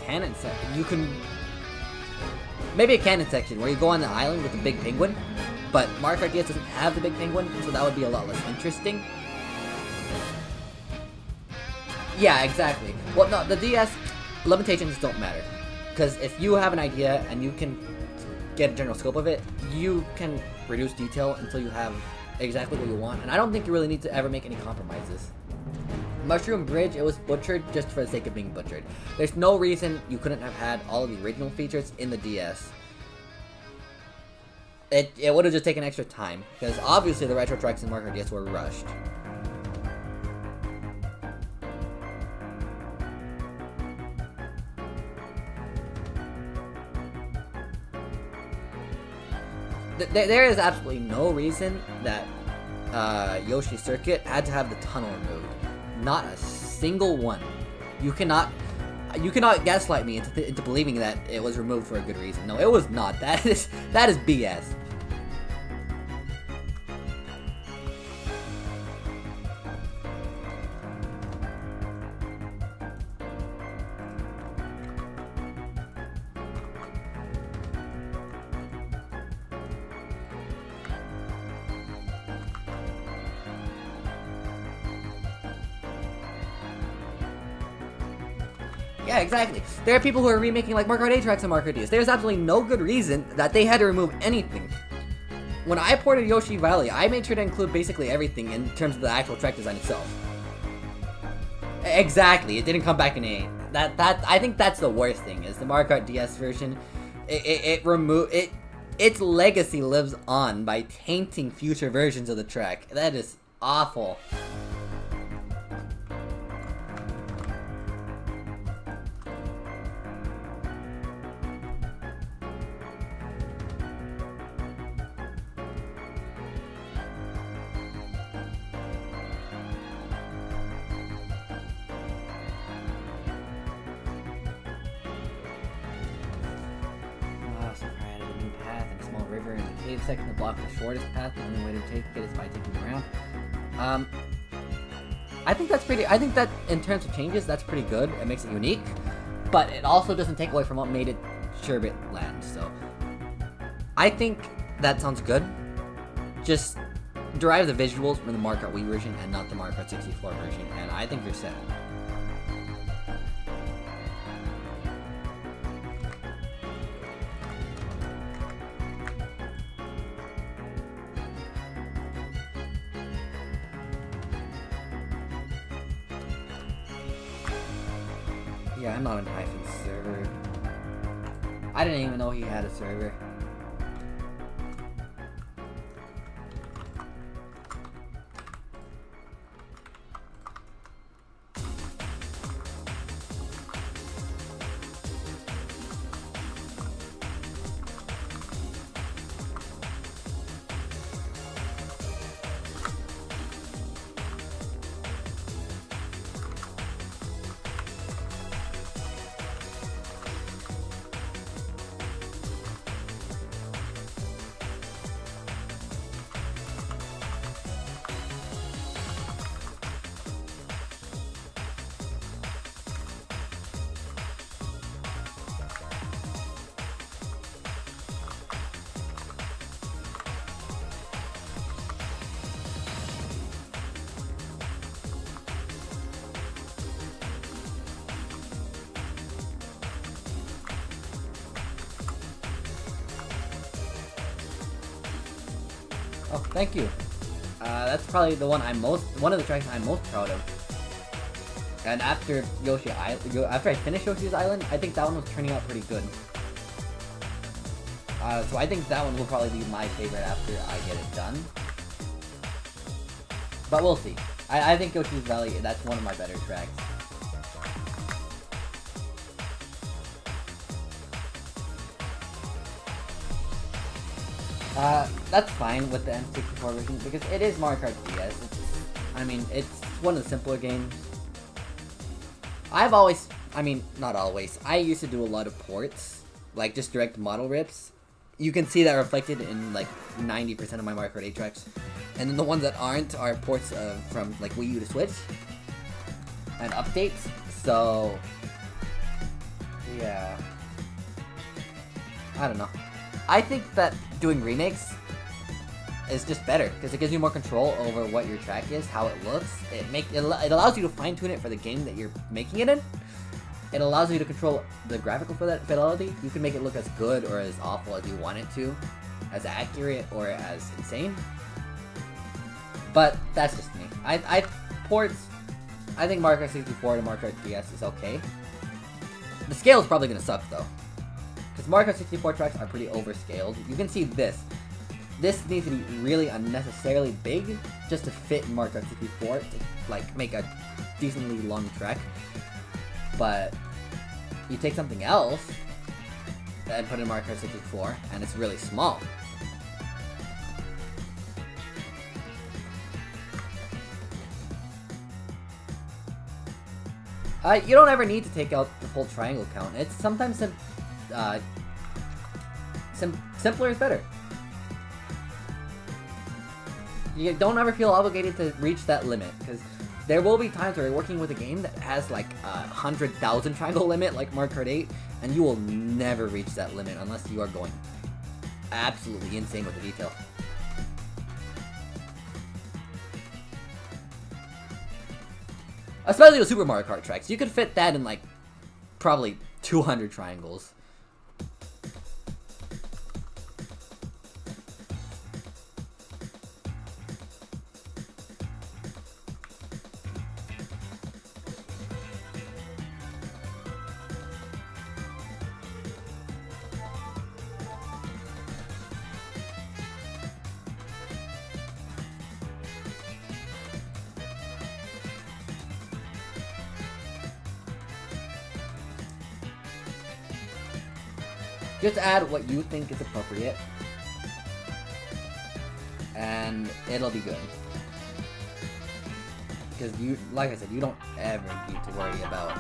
cannon section. You can maybe a cannon section where you go on the island with the big penguin. But Mario Kart DS doesn't have the big penguin, so that would be a lot less interesting. Yeah, exactly. Well, no, the DS limitations don't matter. Because if you have an idea and you can get a general scope of it, you can reduce detail until you have exactly what you want. And I don't think you really need to ever make any compromises. Mushroom Bridge, it was butchered just for the sake of being butchered. There's no reason you couldn't have had all of the original features in the DS. It would have just taken extra time, because obviously the retro tracks in Mario Kart DS were rushed. There is absolutely no reason that Yoshi Circuit had to have the tunnel removed. Not a single one. You cannot gaslight me into believing that it was removed for a good reason. No, it was not. That is BS. Yeah, exactly. There are people who are remaking like Mario Kart 8 tracks and Mario Kart DS. There's absolutely no good reason that they had to remove anything. When I ported Yoshi Valley, I made sure to include basically everything in terms of the actual track design itself. Exactly, it didn't come back in 8. I think that's the worst thing, is the Mario Kart DS version. Its legacy lives on by tainting future versions of the track. That is awful. River and the cave section to block the shortest path. The only way to take it is by taking it around. I think that in terms of changes, that's pretty good. It makes it unique, but it also doesn't take away from what made it Sherbet Land. So I think that sounds good. Just derive the visuals from the Mario Kart Wii version and not the Mario Kart 64 version, and I think you're set. Yeah, I'm not on Hyphen's server. I didn't even know he had a server. Oh, thank you. That's probably the one one of the tracks I'm most proud of. And after after I finished Yoshi's Island, I think that one was turning out pretty good. So I think that one will probably be my favorite after I get it done. But we'll see. I think Yoshi's Valley, that's one of my better tracks. That's fine with the N64 version because it is Mario Kart DS. It's one of the simpler games. Not always. I used to do a lot of ports, like just direct model rips. You can see that reflected in like 90% of my Mario Kart 8 tracks. And then the ones that aren't are ports from like Wii U to Switch and updates. So yeah, I don't know. I think that doing remakes is just better because it gives you more control over what your track is, how it looks. It allows you to fine tune it for the game that you're making it in. It allows you to control the graphical fidelity. You can make it look as good or as awful as you want it to, as accurate or as insane. But that's just me. I think Mario Kart 64 to Mario Kart DS is okay. The scale is probably gonna suck though, because Mario Kart 64 tracks are pretty overscaled. You can see this. This needs to be really unnecessarily big just to fit in Mario Kart 64 to like make a decently long track. But you take something else and put it in Mario Kart 64 and it's really small. You don't ever need to take out the full triangle count. It's sometimes simpler is better. You don't ever feel obligated to reach that limit, because there will be times where you're working with a game that has like 100,000 triangle limit, like Mario Kart 8, and you will never reach that limit unless you are going absolutely insane with the detail. Especially with Super Mario Kart tracks. You could fit that in like probably 200 triangles. Just add what you think is appropriate, and it'll be good. Because like I said, you don't ever need to worry about,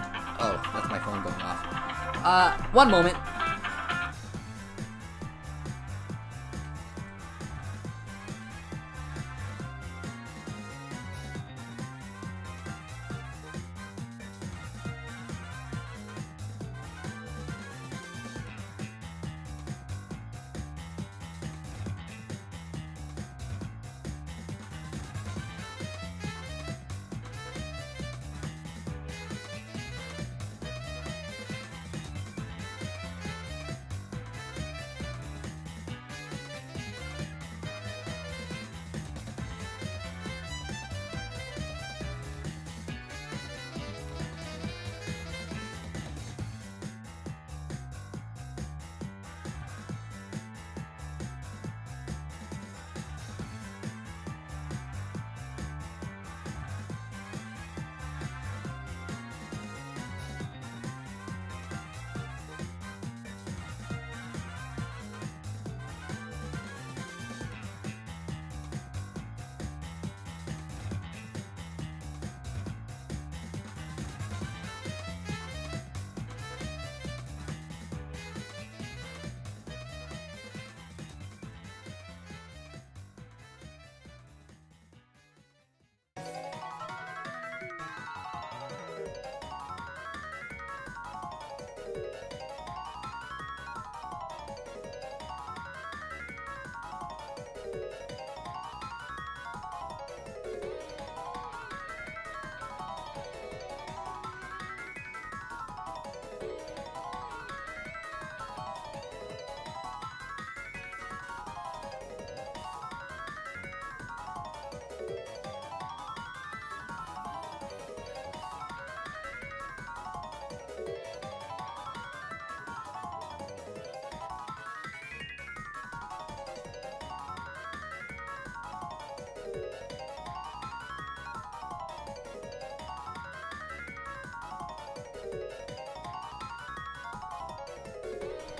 oh, that's my phone going off. One moment.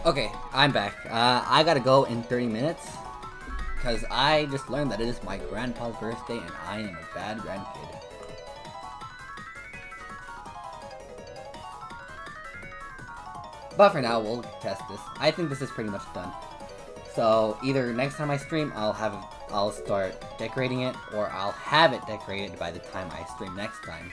Okay, I'm back. I gotta go in 30 minutes. Because I just learned that it is my grandpa's birthday and I am a bad grandkid. But for now, we'll test this. I think this is pretty much done. So either next time I stream, I'll start decorating it, or I'll have it decorated by the time I stream next time.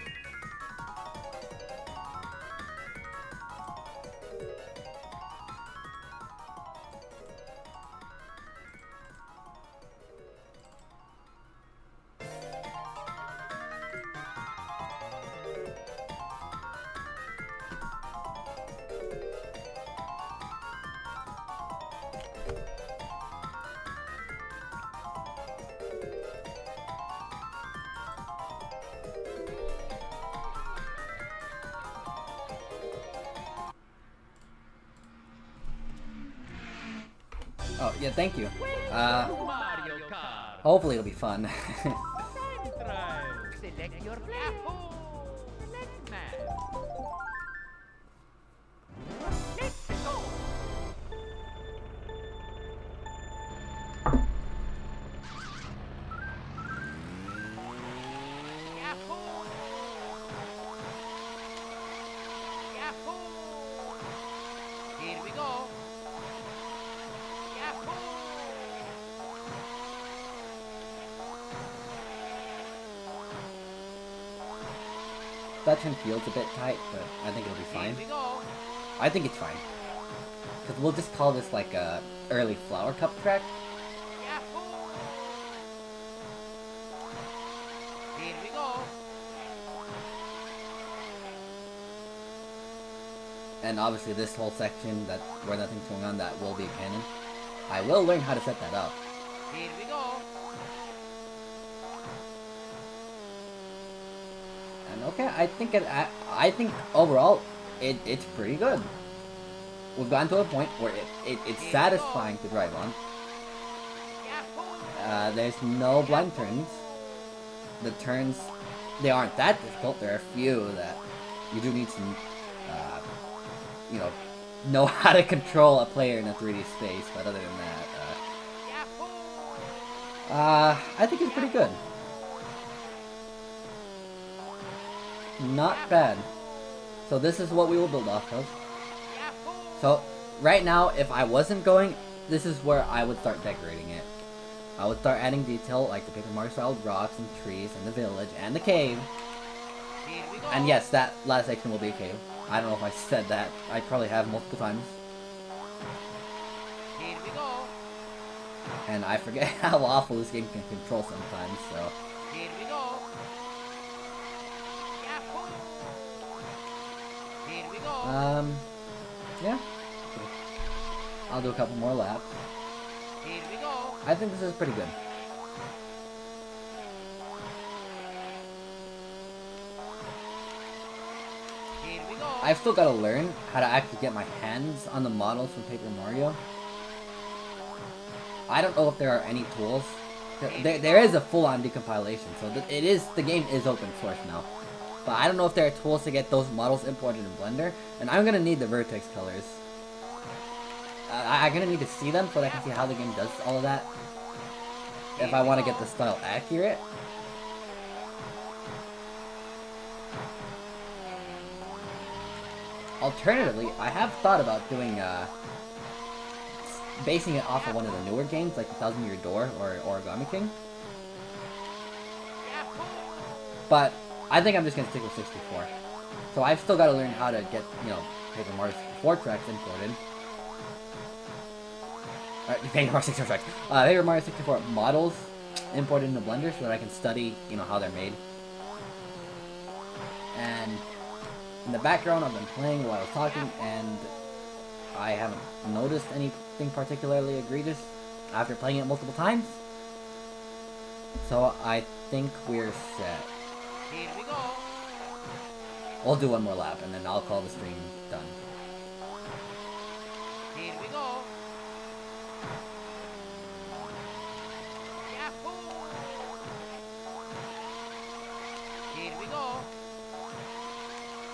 Oh, yeah, thank you. Mario Kart. Hopefully it'll be fun. Time trial. Select your Yahoo. Select map. Let's go. Yahoo. Yahoo. Here we go. Yahoo. That turn feels a bit tight, but I think it'll be fine. Here we go. I think it's fine. Because we'll just call this like a early Flower Cup track. Yahoo. Here we go. And obviously this whole section where nothing's going on, that will be a cannon. I will learn how to set that up. Here we go. And okay, I think overall it's pretty good. We've gotten to a point where it's satisfying to drive on. Yahoo. There's no blind turns. The turns, they aren't that difficult. There are a few that you do need to, know how to control a player in a 3D space. But other than that, Yahoo. I think it's pretty good. Not bad. So this is what we will build off of. Yahoo. So right now, if I wasn't going, this is where I would start decorating it. I would start adding detail like the Paper Mario style rocks and trees and the village and the cave. Here we go. And yes, that last section will be a cave. I don't know if I said that. I probably have multiple times. Here we go. And I forget how awful this game can control sometimes, so... Here we go. Yahoo. Here we go. Yeah. Okay. I'll do a couple more laps. Here we go. I think this is pretty good. Here we go. I've still got to learn how to actually get my hands on the models from Paper Mario. I don't know if there are any tools. There is a full-on decompilation, so the game is open source now. But I don't know if there are tools to get those models imported in Blender, and I'm gonna need the vertex colors. I'm gonna need to see them so that I can see how the game does all of that. If I want to get the style accurate. Alternatively, I have thought about doing, basing it off of one of the newer games, like the 1,000 Year Door or Origami King. But I think I'm just gonna stick with 64. So I've still got to learn how to get, Paper Mario 64 tracks imported. Paper Mario 64 tracks. Paper Mario 64 models imported into Blender so that I can study, how they're made. And in the background, I've been playing while I was talking, and I haven't noticed anything particularly egregious after playing it multiple times. So I think we're set. Here we go. We'll do one more lap, and then I'll call the stream done. Here we go. Yahoo. Here we go.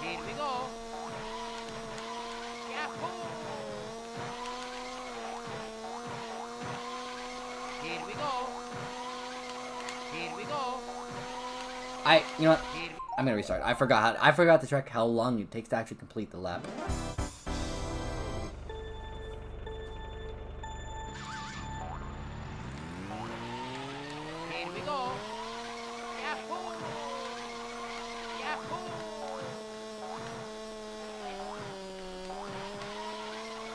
Here we go. Yahoo. You know what? I'm gonna restart. I forgot to check how long it takes to actually complete the lap. Here we go. Yahoo! Yahoo!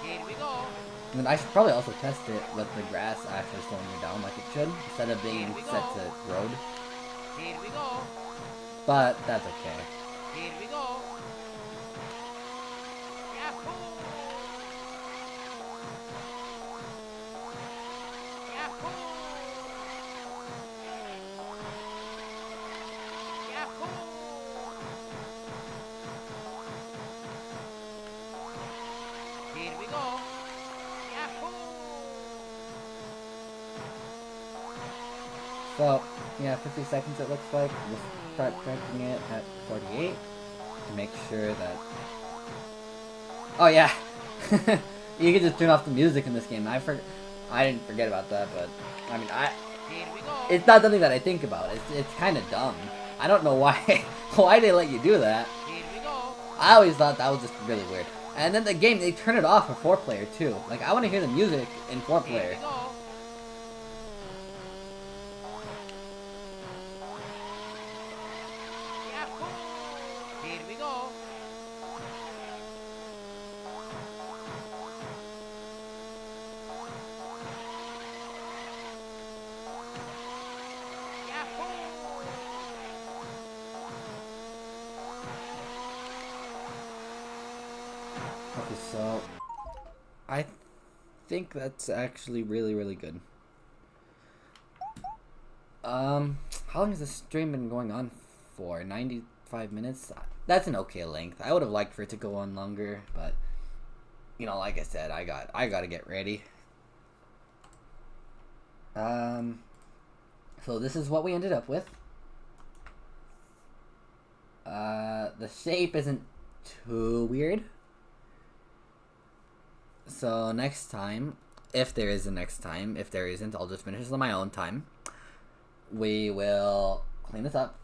Here we go. And I should probably also test it with the grass actually slowing me down like it should, instead of being set to road. Here we go. But that's okay. Here we go. Yahoo! Yahoo! Yahoo! Here we go. Yahoo! So, yeah, 50 seconds it looks like. We'll start tracking it at 48 to make sure that... Oh yeah! You can just turn off the music in this game. I didn't forget about that, but... I mean, Here we go. it's not something that I think about. It's kind of dumb. I don't know why why they let you do that. Here we go. I always thought that was just really weird. And then the game, they turn it off for 4-player too. Like, I want to hear the music in 4-player. Here we go. Yahoo! Here we go. Okay, so I think that's actually really, really good. How long has this stream been going on for? 95 minutes? That's an okay length. I would have liked for it to go on longer, but you know, like I said, I gotta get ready. So this is what we ended up with. The shape isn't too weird. So next time, if there is a next time, if there isn't, I'll just finish this on my own time. We will clean this up,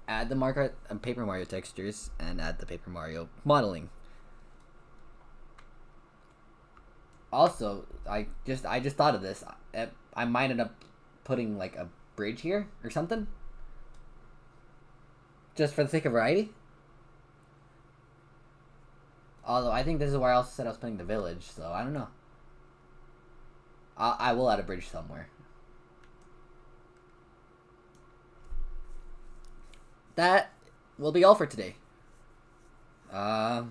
add the Paper Mario textures, and add the Paper Mario modeling. Also, I just thought of this. I might end up putting like a bridge here or something, just for the sake of variety. Although I think this is where I also said I was putting the village, so I don't know. I will add a bridge somewhere. That will be all for today. Until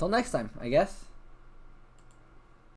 next time, I guess.